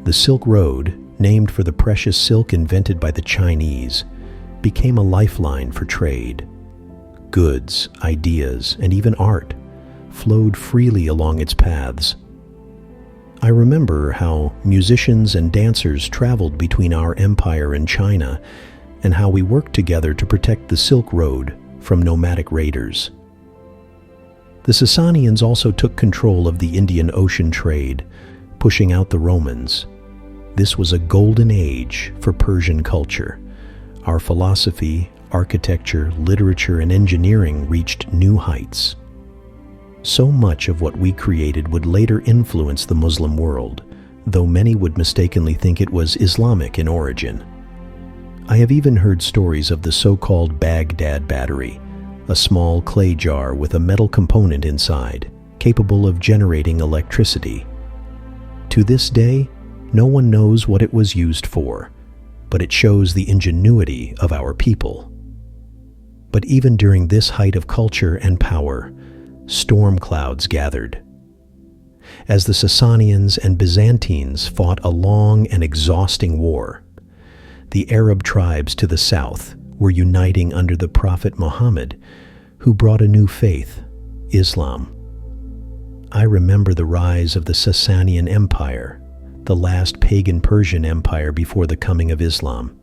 The Silk Road, named for the precious silk invented by the Chinese, became a lifeline for trade. Goods, ideas, and even art flowed freely along its paths. I remember how musicians and dancers traveled between our empire and China, and how we worked together to protect the Silk Road from nomadic raiders. The Sasanians also took control of the Indian Ocean trade, pushing out the Romans. This was a golden age for Persian culture. Our philosophy, architecture, literature, and engineering reached new heights. So much of what we created would later influence the Muslim world, though many would mistakenly think it was Islamic in origin. I have even heard stories of the so-called Baghdad battery, a small clay jar with a metal component inside, capable of generating electricity. To this day, no one knows what it was used for, but it shows the ingenuity of our people. But even during this height of culture and power, storm clouds gathered. As the Sasanians and Byzantines fought a long and exhausting war, the Arab tribes to the south were uniting under the Prophet Muhammad, who brought a new faith, Islam. I remember the rise of the Sasanian Empire, the last pagan Persian empire before the coming of Islam.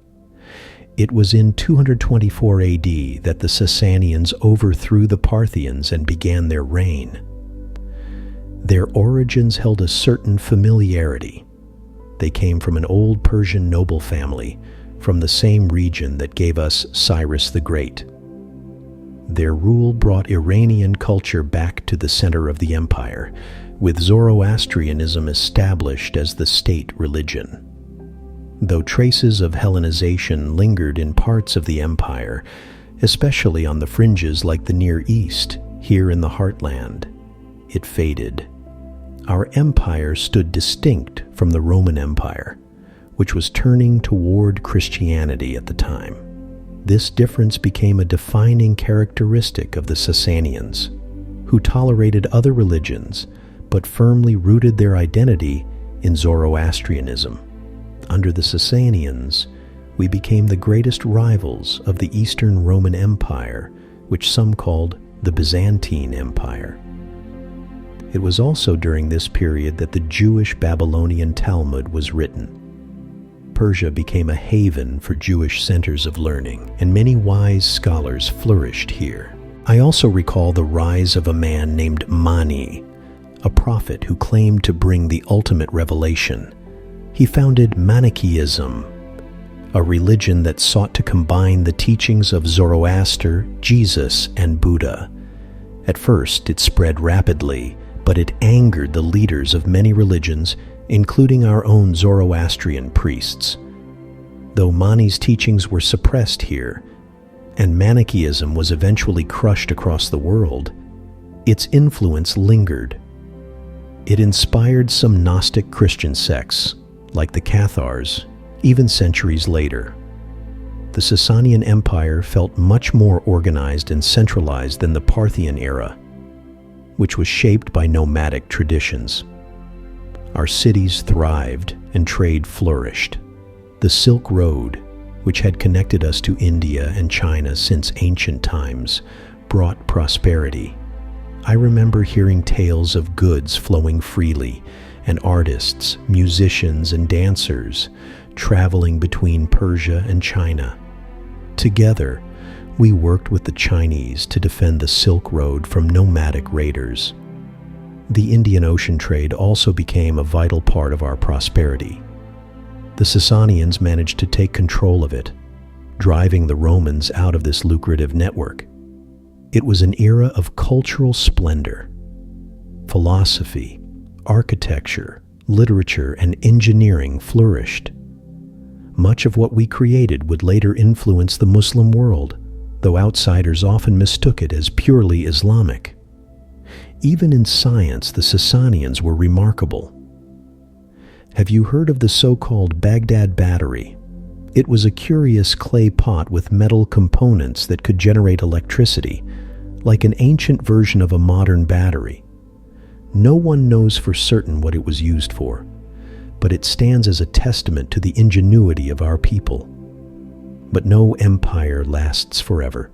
It was in 224 AD that the Sasanians overthrew the Parthians and began their reign. Their origins held a certain familiarity. They came from an old Persian noble family, from the same region that gave us Cyrus the Great. Their rule brought Iranian culture back to the center of the empire, with Zoroastrianism established as the state religion. Though traces of Hellenization lingered in parts of the empire, especially on the fringes like the Near East, here in the heartland, it faded. Our empire stood distinct from the Roman Empire, which was turning toward Christianity at the time. This difference became a defining characteristic of the Sasanians, who tolerated other religions but firmly rooted their identity in Zoroastrianism. Under the Sasanians, we became the greatest rivals of the Eastern Roman Empire which some called the Byzantine Empire. It was also during this period that the Jewish Babylonian Talmud was written. Persia became a haven for Jewish centers of learning, and many wise scholars flourished here. I also recall the rise of a man named Mani, a prophet who claimed to bring the ultimate revelation. He founded Manichaeism, a religion that sought to combine the teachings of Zoroaster, Jesus, and Buddha. At first, it spread rapidly, but it angered the leaders of many religions, including our own Zoroastrian priests. Though Mani's teachings were suppressed here, and Manichaeism was eventually crushed across the world, its influence lingered. It inspired some Gnostic Christian sects, like the Cathars, even centuries later. The Sasanian Empire felt much more organized and centralized than the Parthian era, which was shaped by nomadic traditions. Our cities thrived and trade flourished. The Silk Road, which had connected us to India and China since ancient times, brought prosperity. I remember hearing tales of goods flowing freely, and artists, musicians, and dancers traveling between Persia and China. Together, we worked with the Chinese to defend the Silk Road from nomadic raiders. The Indian Ocean trade also became a vital part of our prosperity. The Sasanians managed to take control of it, driving the Romans out of this lucrative network. It was an era of cultural splendor. Philosophy, architecture, literature, and engineering flourished. Much of what we created would later influence the Muslim world, though outsiders often mistook it as purely Islamic. Even in science, the Sasanians were remarkable. Have you heard of the so-called Baghdad battery? It was a curious clay pot with metal components that could generate electricity, like an ancient version of a modern battery. No one knows for certain what it was used for, but it stands as a testament to the ingenuity of our people. But no empire lasts forever.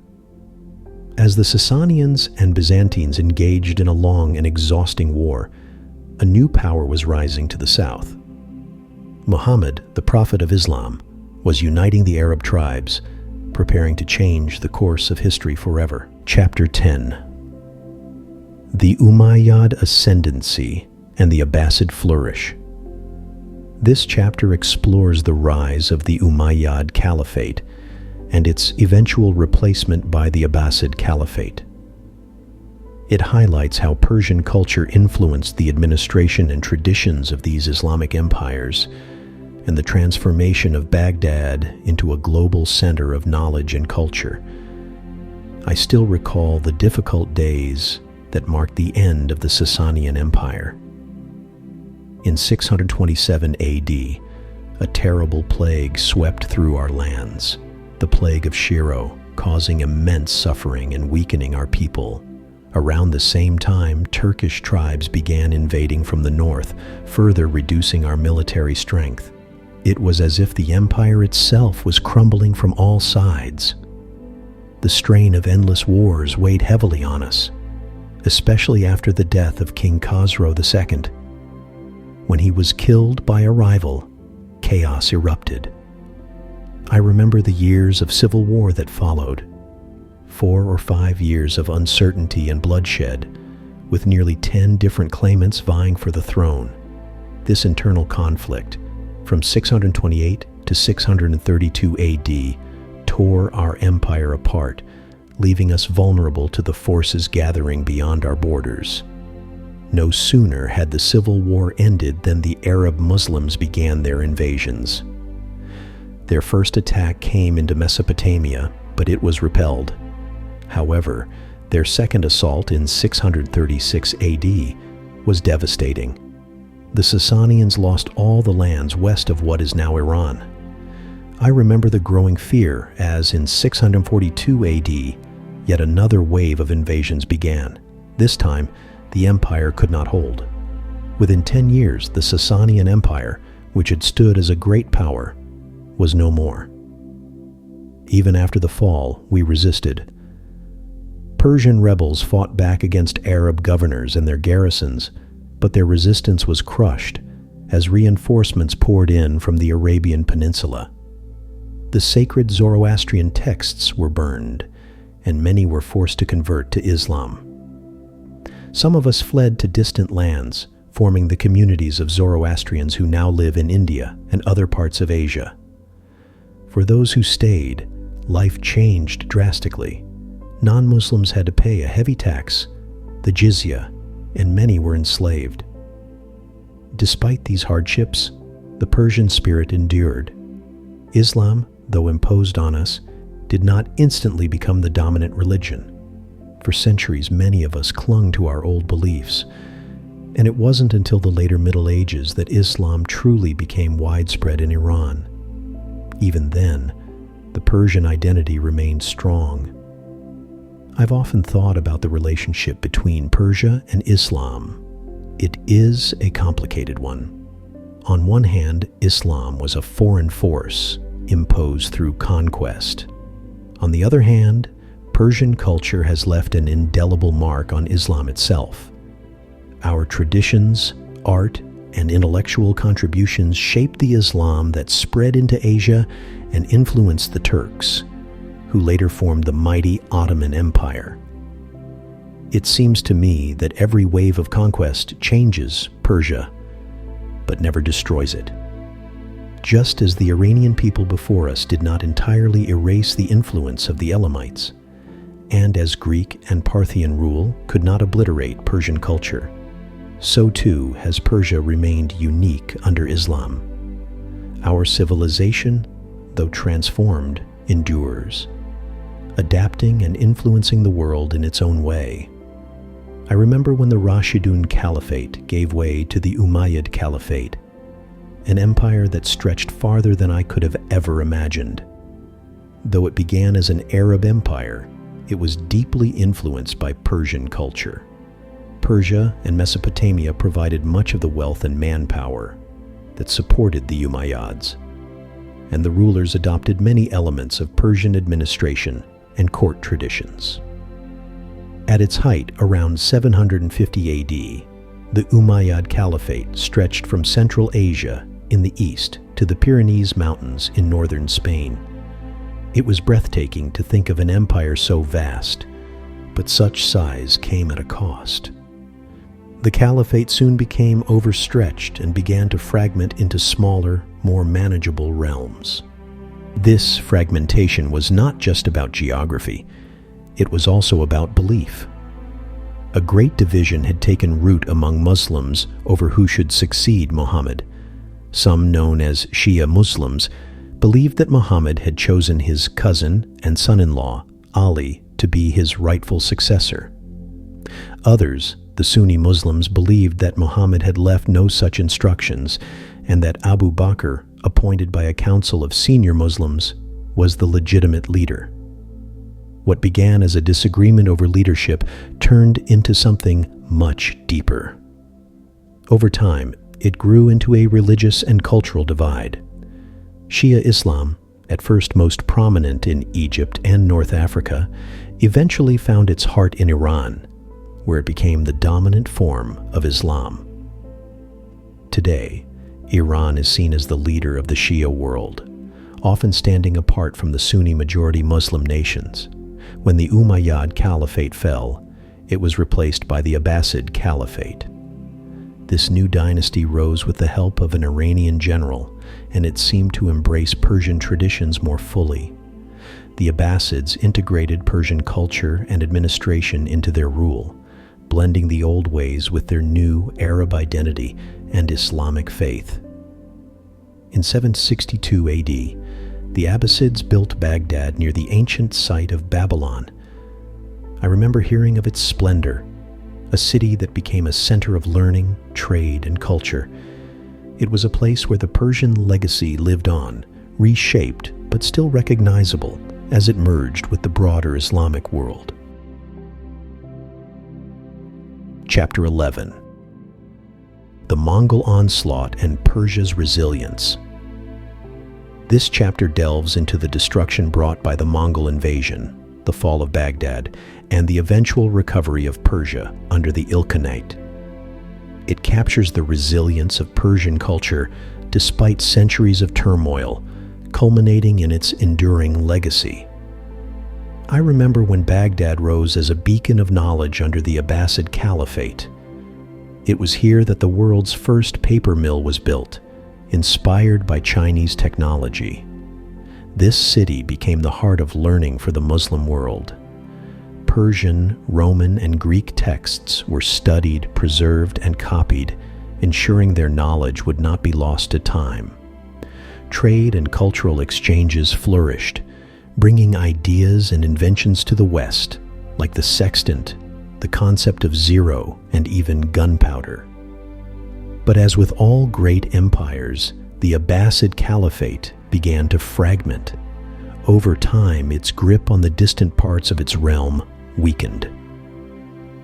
As the Sasanians and Byzantines engaged in a long and exhausting war, a new power was rising to the south. Muhammad, the prophet of Islam, was uniting the Arab tribes, preparing to change the course of history forever. Chapter 10. The Umayyad Ascendancy and the Abbasid Flourish. This chapter explores the rise of the Umayyad Caliphate and its eventual replacement by the Abbasid Caliphate. It highlights how Persian culture influenced the administration and traditions of these Islamic empires, and the transformation of Baghdad into a global center of knowledge and culture. I still recall the difficult days that marked the end of the Sasanian Empire. In 627 AD, a terrible plague swept through our lands, the plague of Shiro, causing immense suffering and weakening our people. Around the same time, Turkish tribes began invading from the north, further reducing our military strength. It was as if the empire itself was crumbling from all sides. The strain of endless wars weighed heavily on us, especially after the death of King Khosrow II. When he was killed by a rival, chaos erupted. I remember the years of civil war that followed, 4 or 5 years of uncertainty and bloodshed, with nearly 10 different claimants vying for the throne. This internal conflict, from 628 to 632 AD, tore our empire apart, leaving us vulnerable to the forces gathering beyond our borders. No sooner had the civil war ended than the Arab Muslims began their invasions. Their first attack came into Mesopotamia, but it was repelled. However, their second assault in 636 AD was devastating. The Sasanians lost all the lands west of what is now Iran. I remember the growing fear as in 642 AD, yet another wave of invasions began. This time, the empire could not hold. Within 10 years, the Sasanian Empire, which had stood as a great power, was no more. Even after the fall, we resisted. Persian rebels fought back against Arab governors and their garrisons, but their resistance was crushed as reinforcements poured in from the Arabian Peninsula. The sacred Zoroastrian texts were burned, and many were forced to convert to Islam. Some of us fled to distant lands, forming the communities of Zoroastrians who now live in India and other parts of Asia. For those who stayed, life changed drastically. Non-Muslims had to pay a heavy tax, the jizya, and many were enslaved. Despite these hardships, the Persian spirit endured. Islam, though imposed on us, did not instantly become the dominant religion. For centuries, many of us clung to our old beliefs, and it wasn't until the later Middle Ages that Islam truly became widespread in Iran. Even then, the Persian identity remained strong. I've often thought about the relationship between Persia and Islam. It is a complicated one. On one hand, Islam was a foreign force imposed through conquest. On the other hand, Persian culture has left an indelible mark on Islam itself. Our traditions, art, and intellectual contributions shaped the Islam that spread into Asia and influenced the Turks, who later formed the mighty Ottoman Empire. It seems to me that every wave of conquest changes Persia, but never destroys it. Just as the Iranian people before us did not entirely erase the influence of the Elamites, and as Greek and Parthian rule could not obliterate Persian culture, so too has Persia remained unique under Islam. Our civilization, though transformed, endures, adapting and influencing the world in its own way. I remember when the Rashidun Caliphate gave way to the Umayyad Caliphate, an empire that stretched farther than I could have ever imagined. Though it began as an Arab empire, it was deeply influenced by Persian culture. Persia and Mesopotamia provided much of the wealth and manpower that supported the Umayyads, and the rulers adopted many elements of Persian administration and court traditions. At its height, around 750 AD, the Umayyad Caliphate stretched from Central Asia in the east to the Pyrenees Mountains in northern Spain. It was breathtaking to think of an empire so vast, but such size came at a cost. The caliphate soon became overstretched and began to fragment into smaller, more manageable realms. This fragmentation was not just about geography, it was also about belief. A great division had taken root among Muslims over who should succeed Muhammad. Some, known as Shia Muslims, believed that Muhammad had chosen his cousin and son-in-law, Ali, to be his rightful successor. Others, the Sunni Muslims, believed that Muhammad had left no such instructions and that Abu Bakr, appointed by a council of senior Muslims, was the legitimate leader. What began as a disagreement over leadership turned into something much deeper. Over time, it grew into a religious and cultural divide. Shia Islam, at first most prominent in Egypt and North Africa, eventually found its heart in Iran, where it became the dominant form of Islam. Today, Iran is seen as the leader of the Shia world, often standing apart from the Sunni majority Muslim nations. When the Umayyad Caliphate fell, it was replaced by the Abbasid Caliphate. This new dynasty rose with the help of an Iranian general, and it seemed to embrace Persian traditions more fully. The Abbasids integrated Persian culture and administration into their rule, blending the old ways with their new Arab identity and Islamic faith. In 762 AD, the Abbasids built Baghdad near the ancient site of Babylon. I remember hearing of its splendor, a city that became a center of learning, trade, and culture. It was a place where the Persian legacy lived on, reshaped but still recognizable as it merged with the broader Islamic world. Chapter 11. The Mongol Onslaught and Persia's Resilience. This chapter delves into the destruction brought by the Mongol invasion, the fall of Baghdad, and the eventual recovery of Persia under the Ilkhanate. It captures the resilience of Persian culture despite centuries of turmoil, culminating in its enduring legacy. I remember when Baghdad rose as a beacon of knowledge under the Abbasid Caliphate. It was here that the world's first paper mill was built, inspired by Chinese technology. This city became the heart of learning for the Muslim world. Persian, Roman, and Greek texts were studied, preserved, and copied, ensuring their knowledge would not be lost to time. Trade and cultural exchanges flourished, bringing ideas and inventions to the West, like the sextant, the concept of zero, and even gunpowder. But as with all great empires, the Abbasid Caliphate began to fragment. Over time, its grip on the distant parts of its realm weakened.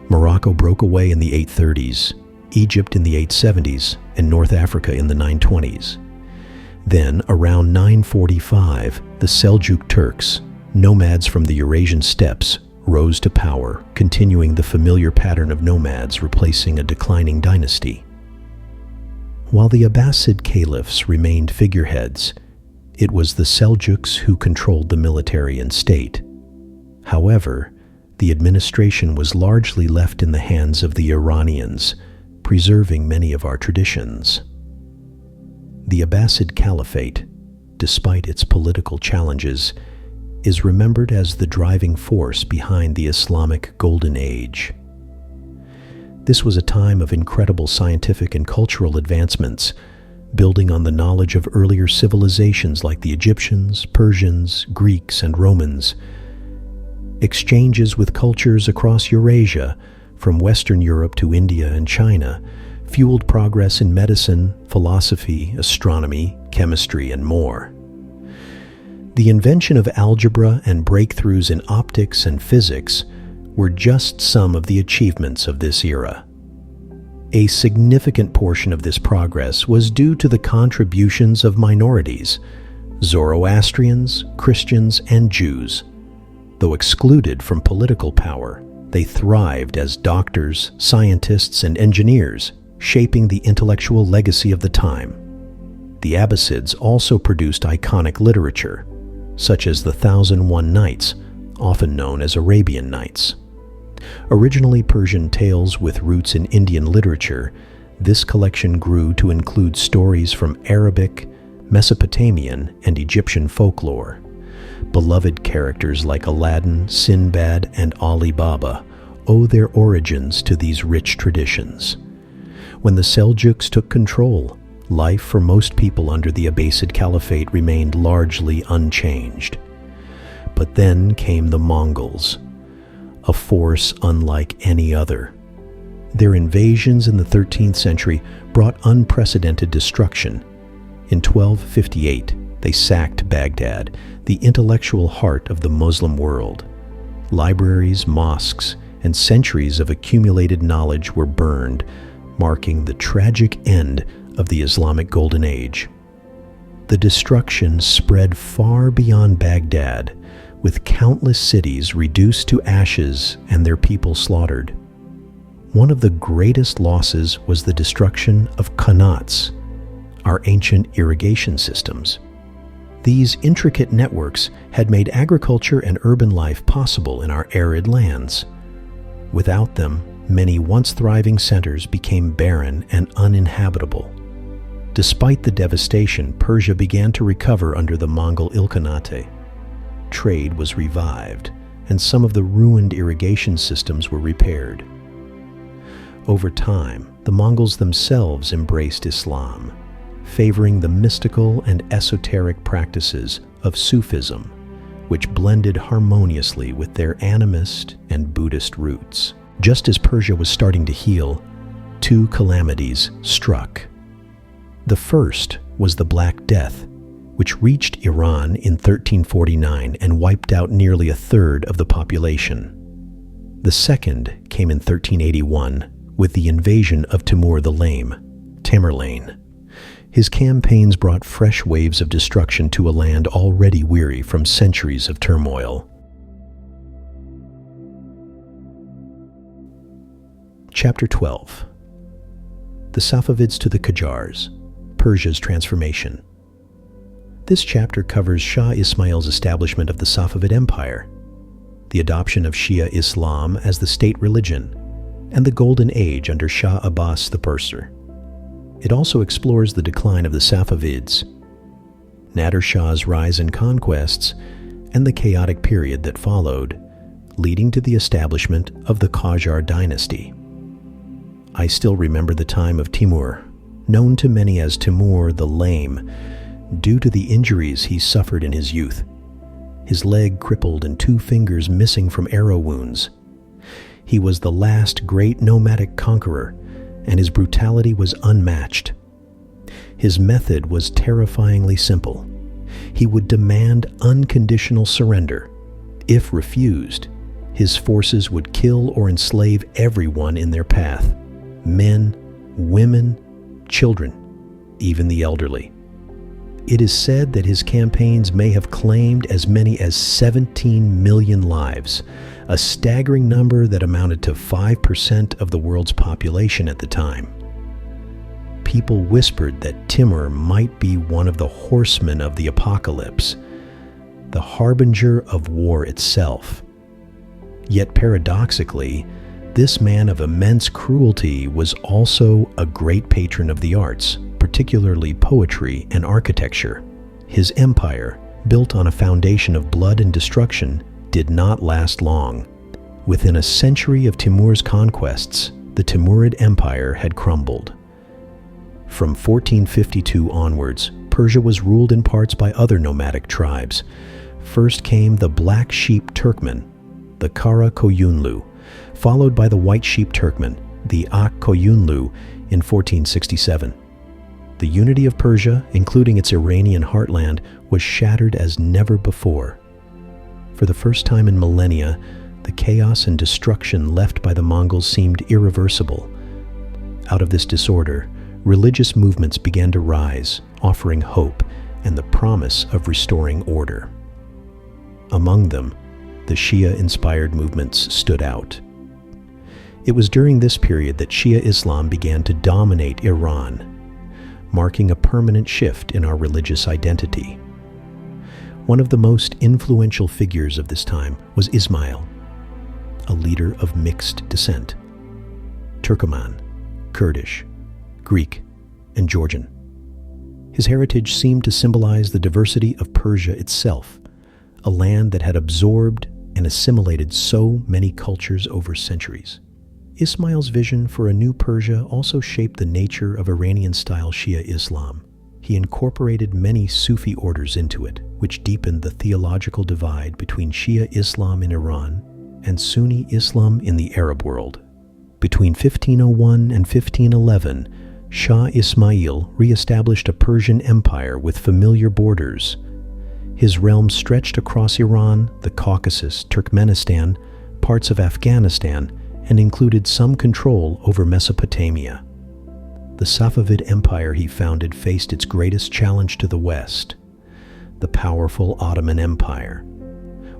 Morocco broke away in the 830s, Egypt in the 870s, and North Africa in the 920s. Then, around 945, the Seljuk Turks, nomads from the Eurasian steppes, rose to power, continuing the familiar pattern of nomads replacing a declining dynasty. While the Abbasid caliphs remained figureheads, it was the Seljuks who controlled the military and state. However, the administration was largely left in the hands of the Iranians, preserving many of our traditions. The Abbasid Caliphate, despite its political challenges, is remembered as the driving force behind the Islamic Golden Age. This was a time of incredible scientific and cultural advancements, building on the knowledge of earlier civilizations like the Egyptians, Persians, Greeks, and Romans. Exchanges with cultures across Eurasia, from Western Europe to India and China, fueled progress in medicine, philosophy, astronomy, chemistry, and more. The invention of algebra and breakthroughs in optics and physics were just some of the achievements of this era. A significant portion of this progress was due to the contributions of minorities, Zoroastrians, Christians, and Jews. Though excluded from political power, they thrived as doctors, scientists, and engineers, shaping the intellectual legacy of the time. The Abbasids also produced iconic literature, such as the 1001 Nights, often known as Arabian Nights. Originally Persian tales with roots in Indian literature, this collection grew to include stories from Arabic, Mesopotamian, and Egyptian folklore. Beloved characters like Aladdin, Sinbad, and Ali Baba owe their origins to these rich traditions. When the Seljuks took control, life for most people under the Abbasid Caliphate remained largely unchanged. But then came the Mongols, a force unlike any other. Their invasions in the 13th century brought unprecedented destruction. In 1258, they sacked Baghdad, the intellectual heart of the Muslim world. Libraries, mosques, and centuries of accumulated knowledge were burned, marking the tragic end of the Islamic Golden Age. The destruction spread far beyond Baghdad, with countless cities reduced to ashes and their people slaughtered. One of the greatest losses was the destruction of qanats, our ancient irrigation systems. These intricate networks had made agriculture and urban life possible in our arid lands. Without them, many once thriving centers became barren and uninhabitable. Despite the devastation, Persia began to recover under the Mongol Ilkhanate. Trade was revived, and some of the ruined irrigation systems were repaired. Over time, the Mongols themselves embraced Islam, favoring the mystical and esoteric practices of Sufism, which blended harmoniously with their animist and Buddhist roots. Just as Persia was starting to heal, two calamities struck. The first was the Black Death, which reached Iran in 1349 and wiped out nearly a third of the population. The second came in 1381 with the invasion of Timur the Lame, Tamerlane. His campaigns brought fresh waves of destruction to a land already weary from centuries of turmoil. Chapter 12. The Safavids to the Qajars, Persia's transformation. This chapter covers Shah Ismail's establishment of the Safavid Empire, the adoption of Shia Islam as the state religion, and the Golden Age under Shah Abbas the Purser. It also explores the decline of the Safavids, Nader Shah's rise and conquests, and the chaotic period that followed, leading to the establishment of the Qajar dynasty. I still remember the time of Timur, known to many as Timur the Lame, due to the injuries he suffered in his youth. His leg crippled and 2 fingers missing from arrow wounds. He was the last great nomadic conqueror, and his brutality was unmatched. His method was terrifyingly simple. He would demand unconditional surrender. If refused, his forces would kill or enslave everyone in their path: men, women, children, even the elderly. It is said that his campaigns may have claimed as many as 17 million lives, a staggering number that amounted to 5% of the world's population at the time. People whispered that Timur might be one of the horsemen of the apocalypse, the harbinger of war itself. Yet paradoxically, this man of immense cruelty was also a great patron of the arts, particularly poetry and architecture. His empire, built on a foundation of blood and destruction, did not last long. Within a century of Timur's conquests, the Timurid Empire had crumbled. From 1452 onwards, Persia was ruled in parts by other nomadic tribes. First came the Black Sheep Turkmen, the Kara Koyunlu, followed by the White Sheep Turkmen, the Ak Koyunlu, in 1467. The unity of Persia, including its Iranian heartland, was shattered as never before. For the first time in millennia, the chaos and destruction left by the Mongols seemed irreversible. Out of this disorder, religious movements began to rise, offering hope and the promise of restoring order. Among them, the Shia-inspired movements stood out. It was during this period that Shia Islam began to dominate Iran, marking a permanent shift in our religious identity. One of the most influential figures of this time was Ismail, a leader of mixed descent: Turkoman, Kurdish, Greek, and Georgian. His heritage seemed to symbolize the diversity of Persia itself, a land that had absorbed and assimilated so many cultures over centuries. Ismail's vision for a new Persia also shaped the nature of Iranian-style Shia Islam. He incorporated many Sufi orders into it, which deepened the theological divide between Shia Islam in Iran and Sunni Islam in the Arab world. Between 1501 and 1511, Shah Ismail re-established a Persian empire with familiar borders. His realm stretched across Iran, the Caucasus, Turkmenistan, parts of Afghanistan, and included some control over Mesopotamia. The Safavid Empire he founded faced its greatest challenge to the West, the powerful Ottoman Empire.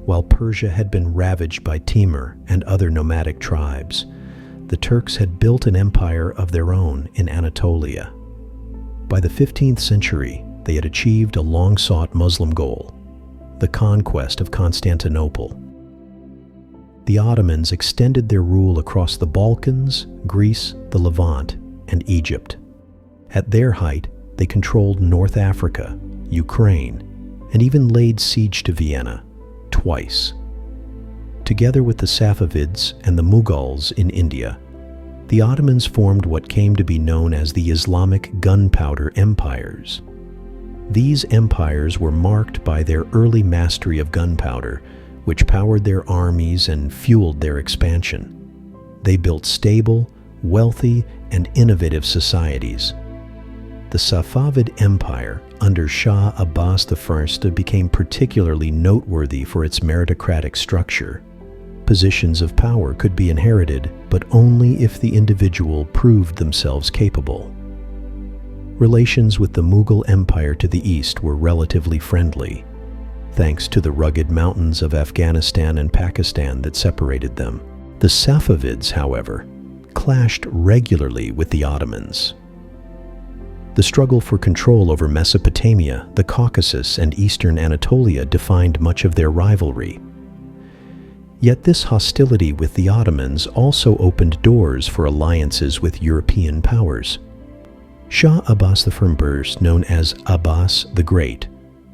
While Persia had been ravaged by Timur and other nomadic tribes, the Turks had built an empire of their own in Anatolia. By the 15th century, they had achieved a long-sought Muslim goal: the conquest of Constantinople. The Ottomans extended their rule across the Balkans, Greece, the Levant, and Egypt. At their height, they controlled North Africa, Ukraine, and even laid siege to Vienna twice. Together with the Safavids and the Mughals in India, the Ottomans formed what came to be known as the Islamic gunpowder empires. These empires were marked by their early mastery of gunpowder, which powered their armies and fueled their expansion. They built stable, wealthy, and innovative societies. The Safavid Empire, under Shah Abbas I, became particularly noteworthy for its meritocratic structure. Positions of power could be inherited, but only if the individual proved themselves capable. Relations with the Mughal Empire to the east were relatively friendly, thanks to the rugged mountains of Afghanistan and Pakistan that separated them. The Safavids, however, clashed regularly with the Ottomans. The struggle for control over Mesopotamia, the Caucasus, and eastern Anatolia defined much of their rivalry. Yet this hostility with the Ottomans also opened doors for alliances with European powers. Shah Abbas I, known as Abbas the Great,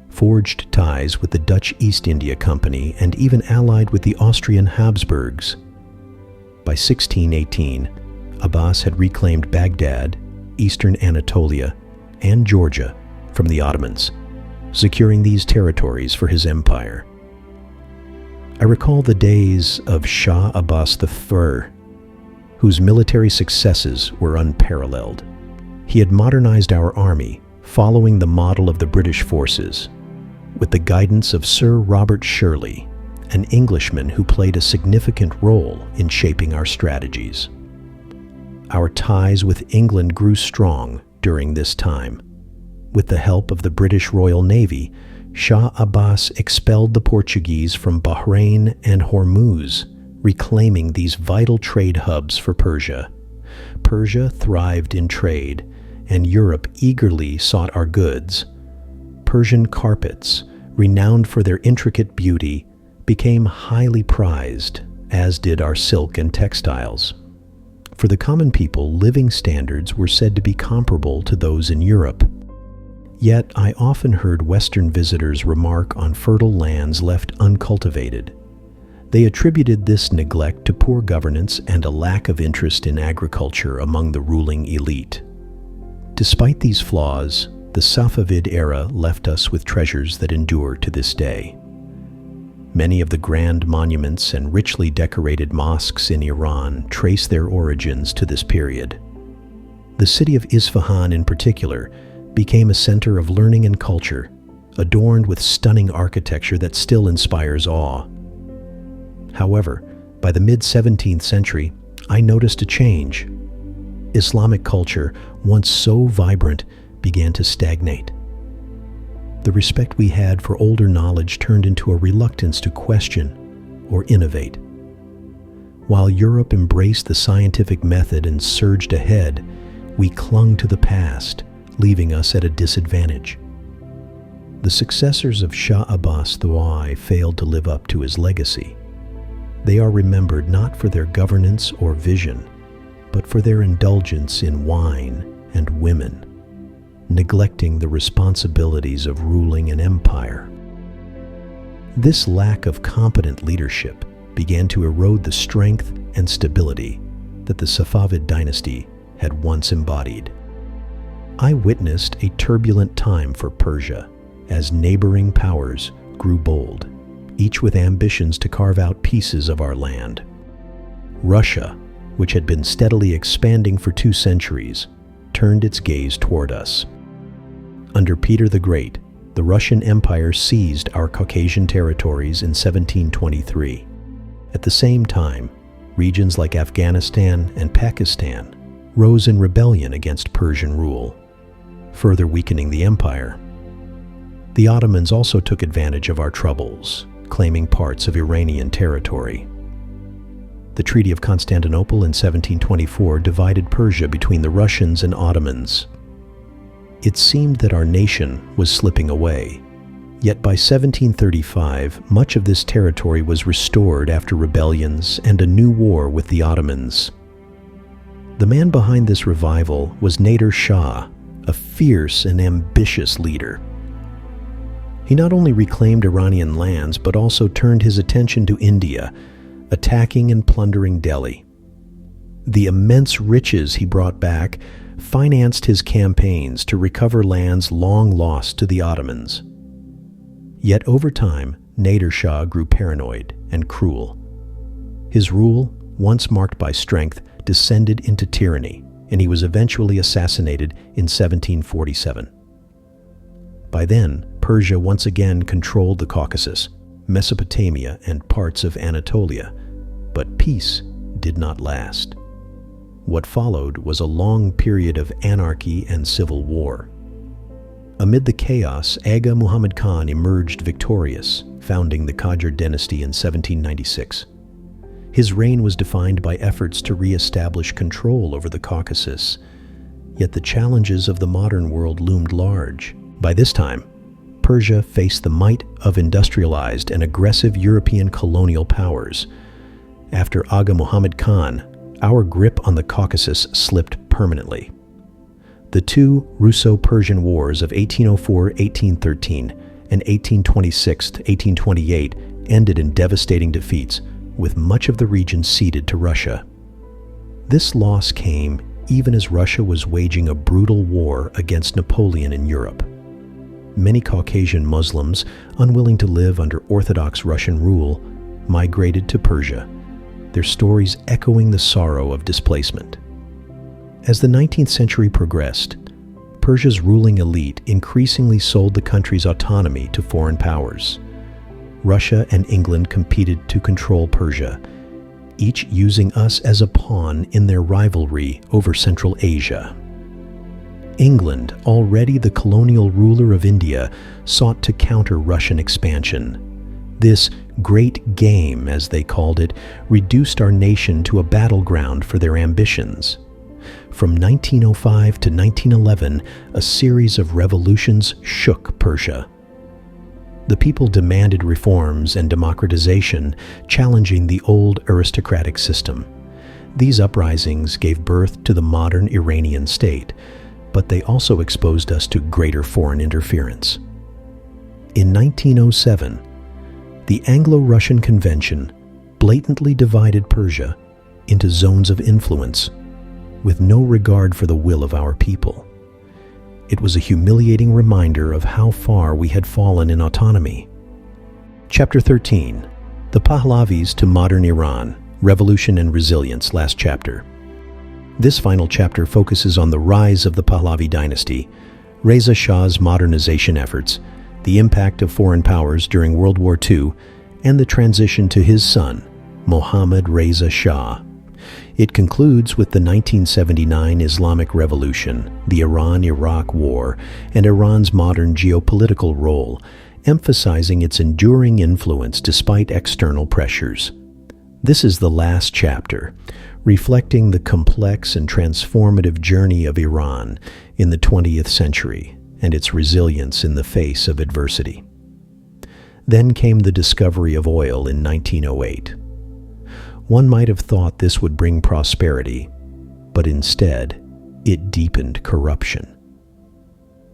forged ties with the Dutch East India Company and even allied with the Austrian Habsburgs. By 1618, Abbas had reclaimed Baghdad, eastern Anatolia, and Georgia from the Ottomans, securing these territories for his empire. I recall the days of Shah Abbas I, whose military successes were unparalleled. He had modernized our army, following the model of the British forces, with the guidance of Sir Robert Shirley, an Englishman who played a significant role in shaping our strategies. Our ties with England grew strong during this time. With the help of the British Royal Navy, Shah Abbas expelled the Portuguese from Bahrain and Hormuz, reclaiming these vital trade hubs for Persia. Persia thrived in trade, and Europe eagerly sought our goods. Persian carpets, renowned for their intricate beauty, became highly prized, as did our silk and textiles. For the common people, living standards were said to be comparable to those in Europe. Yet I often heard Western visitors remark on fertile lands left uncultivated. They attributed this neglect to poor governance and a lack of interest in agriculture among the ruling elite. Despite these flaws, the Safavid era left us with treasures that endure to this day. Many of the grand monuments and richly decorated mosques in Iran trace their origins to this period. The city of Isfahan in particular became a center of learning and culture, adorned with stunning architecture that still inspires awe. However, by the mid-17th century, I noticed a change. Islamic culture, once so vibrant, began to stagnate. The respect we had for older knowledge turned into a reluctance to question or innovate. While Europe embraced the scientific method and surged ahead, we clung to the past, leaving us at a disadvantage. The successors of Shah Abbas II failed to live up to his legacy. They are remembered not for their governance or vision, but for their indulgence in wine and women, neglecting the responsibilities of ruling an empire. This lack of competent leadership began to erode the strength and stability that the Safavid dynasty had once embodied. I witnessed a turbulent time for Persia as neighboring powers grew bold, each with ambitions to carve out pieces of our land. Russia, which had been steadily expanding for 2 centuries, turned its gaze toward us. Under Peter the Great, the Russian Empire seized our Caucasian territories in 1723. At the same time, regions like Afghanistan and Pakistan rose in rebellion against Persian rule, further weakening the empire. The Ottomans also took advantage of our troubles, claiming parts of Iranian territory. The Treaty of Constantinople in 1724 divided Persia between the Russians and Ottomans. It seemed that our nation was slipping away, yet by 1735, much of this territory was restored after rebellions and a new war with the Ottomans. The man behind this revival was Nader Shah, a fierce and ambitious leader. He not only reclaimed Iranian lands, but also turned his attention to India, attacking and plundering Delhi. The immense riches he brought back financed his campaigns to recover lands long lost to the Ottomans. Yet over time, Nader Shah grew paranoid and cruel. His rule, once marked by strength, descended into tyranny, and he was eventually assassinated in 1747. By then, Persia once again controlled the Caucasus, Mesopotamia, and parts of Anatolia, but peace did not last. What followed was a long period of anarchy and civil war. Amid the chaos, Aga Muhammad Khan emerged victorious, founding the Qajar dynasty in 1796. His reign was defined by efforts to re-establish control over the Caucasus, yet the challenges of the modern world loomed large. By this time, Persia faced the might of industrialized and aggressive European colonial powers. After Aga Muhammad Khan, our grip on the Caucasus slipped permanently. The two Russo-Persian Wars of 1804-1813 and 1826-1828 ended in devastating defeats, with much of the region ceded to Russia. This loss came even as Russia was waging a brutal war against Napoleon in Europe. Many Caucasian Muslims, unwilling to live under Orthodox Russian rule, migrated to Persia, their stories echoing the sorrow of displacement. As the 19th century progressed, Persia's ruling elite increasingly sold the country's autonomy to foreign powers. Russia and England competed to control Persia, each using us as a pawn in their rivalry over Central Asia. England, already the colonial ruler of India, sought to counter Russian expansion. This great game, as they called it, reduced our nation to a battleground for their ambitions. From 1905 to 1911, a series of revolutions shook Persia. The people demanded reforms and democratization, challenging the old aristocratic system. These uprisings gave birth to the modern Iranian state, but they also exposed us to greater foreign interference. In 1907, the Anglo-Russian Convention blatantly divided Persia into zones of influence, with no regard for the will of our people. It was a humiliating reminder of how far we had fallen in autonomy. Chapter 13. The Pahlavis to Modern Iran, Revolution and Resilience, last chapter. This final chapter focuses on the rise of the Pahlavi dynasty, Reza Shah's modernization efforts, the impact of foreign powers during World War II, and the transition to his son, Mohammad Reza Shah. It concludes with the 1979 Islamic Revolution, the Iran-Iraq War, and Iran's modern geopolitical role, emphasizing its enduring influence despite external pressures. This is the last chapter, reflecting the complex and transformative journey of Iran in the 20th century and its resilience in the face of adversity. Then came the discovery of oil in 1908. One might have thought this would bring prosperity, but instead, it deepened corruption.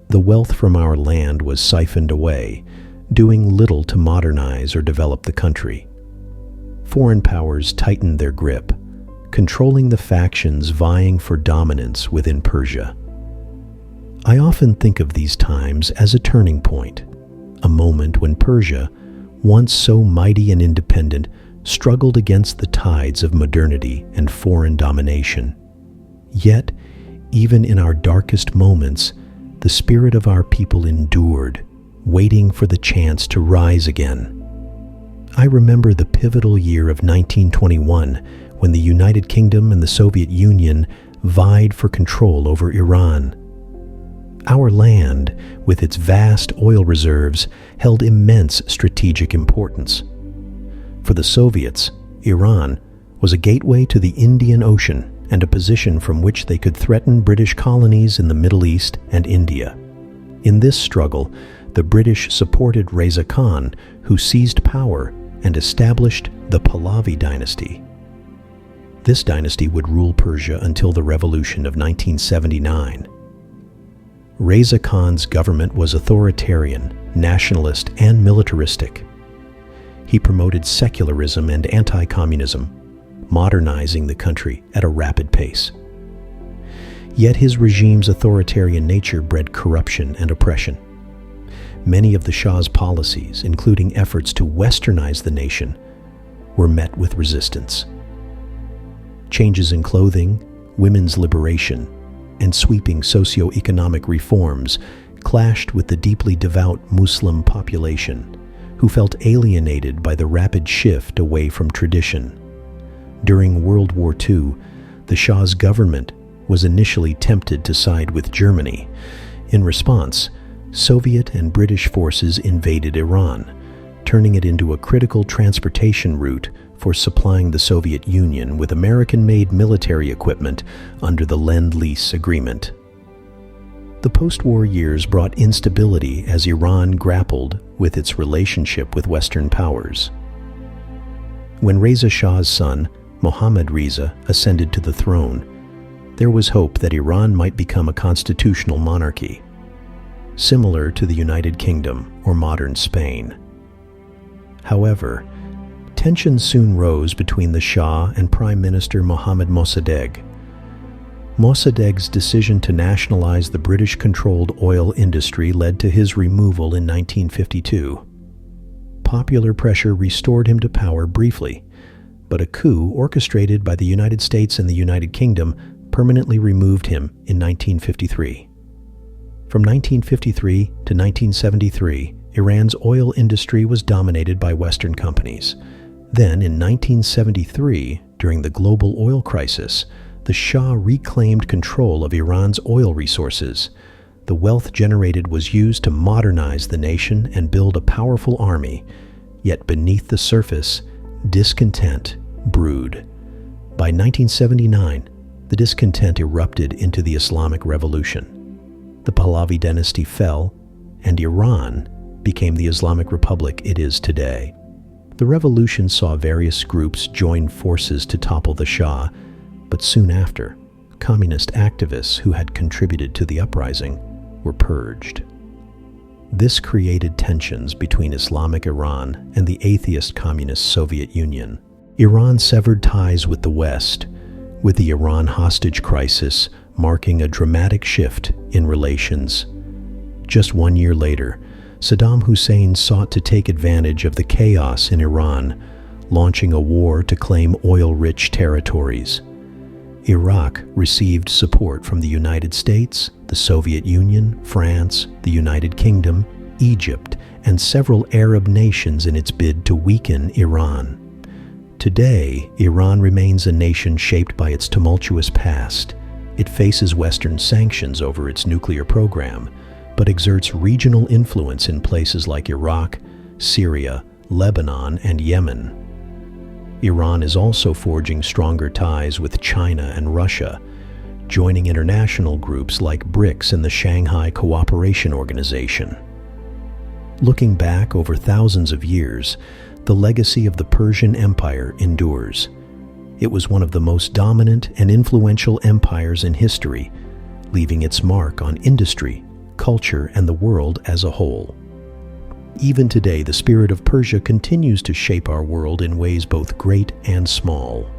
The wealth from our land was siphoned away, doing little to modernize or develop the country. Foreign powers tightened their grip, controlling the factions vying for dominance within Persia. I often think of these times as a turning point, a moment when Persia, once so mighty and independent, struggled against the tides of modernity and foreign domination. Yet, even in our darkest moments, the spirit of our people endured, waiting for the chance to rise again. I remember the pivotal year of 1921, when the United Kingdom and the Soviet Union vied for control over Iran. Our land, with its vast oil reserves, held immense strategic importance. For the Soviets, Iran was a gateway to the Indian Ocean and a position from which they could threaten British colonies in the Middle East and India. In this struggle, the British supported Reza Khan, who seized power and established the Pahlavi dynasty. This dynasty would rule Persia until the Revolution of 1979. Reza Khan's government was authoritarian, nationalist, and militaristic. He promoted secularism and anti-communism, modernizing the country at a rapid pace. Yet his regime's authoritarian nature bred corruption and oppression. Many of the Shah's policies, including efforts to westernize the nation, were met with resistance. Changes in clothing, women's liberation, and sweeping socio-economic reforms clashed with the deeply devout Muslim population, who felt alienated by the rapid shift away from tradition. During World War II, the Shah's government was initially tempted to side with Germany. In response, Soviet and British forces invaded Iran, turning it into a critical transportation route for supplying the Soviet Union with American-made military equipment under the Lend-Lease Agreement. The post-war years brought instability as Iran grappled with its relationship with Western powers. When Reza Shah's son, Mohammad Reza, ascended to the throne, there was hope that Iran might become a constitutional monarchy, similar to the United Kingdom or modern Spain. However, tensions soon rose between the Shah and Prime Minister Mohammad Mossadegh. Mossadegh's decision to nationalize the British-controlled oil industry led to his removal in 1952. Popular pressure restored him to power briefly, but a coup orchestrated by the United States and the United Kingdom permanently removed him in 1953. From 1953 to 1973, Iran's oil industry was dominated by Western companies. Then, in 1973, during the global oil crisis, the Shah reclaimed control of Iran's oil resources. The wealth generated was used to modernize the nation and build a powerful army, yet beneath the surface, discontent brewed. By 1979, the discontent erupted into the Islamic Revolution. The Pahlavi dynasty fell, and Iran became the Islamic Republic it is today. The revolution saw various groups join forces to topple the Shah, but soon after, communist activists who had contributed to the uprising were purged. This created tensions between Islamic Iran and the atheist communist Soviet Union. Iran severed ties with the West, with the Iran hostage crisis marking a dramatic shift in relations. Just 1 year later, Saddam Hussein sought to take advantage of the chaos in Iran, launching a war to claim oil-rich territories. Iraq received support from the United States, the Soviet Union, France, the United Kingdom, Egypt, and several Arab nations in its bid to weaken Iran. Today, Iran remains a nation shaped by its tumultuous past. It faces Western sanctions over its nuclear program, but exerts regional influence in places like Iraq, Syria, Lebanon, and Yemen. Iran is also forging stronger ties with China and Russia, joining international groups like BRICS and the Shanghai Cooperation Organization. Looking back over thousands of years, the legacy of the Persian Empire endures. It was one of the most dominant and influential empires in history, leaving its mark on industry, culture, and the world as a whole. Even today, the spirit of Persia continues to shape our world in ways both great and small.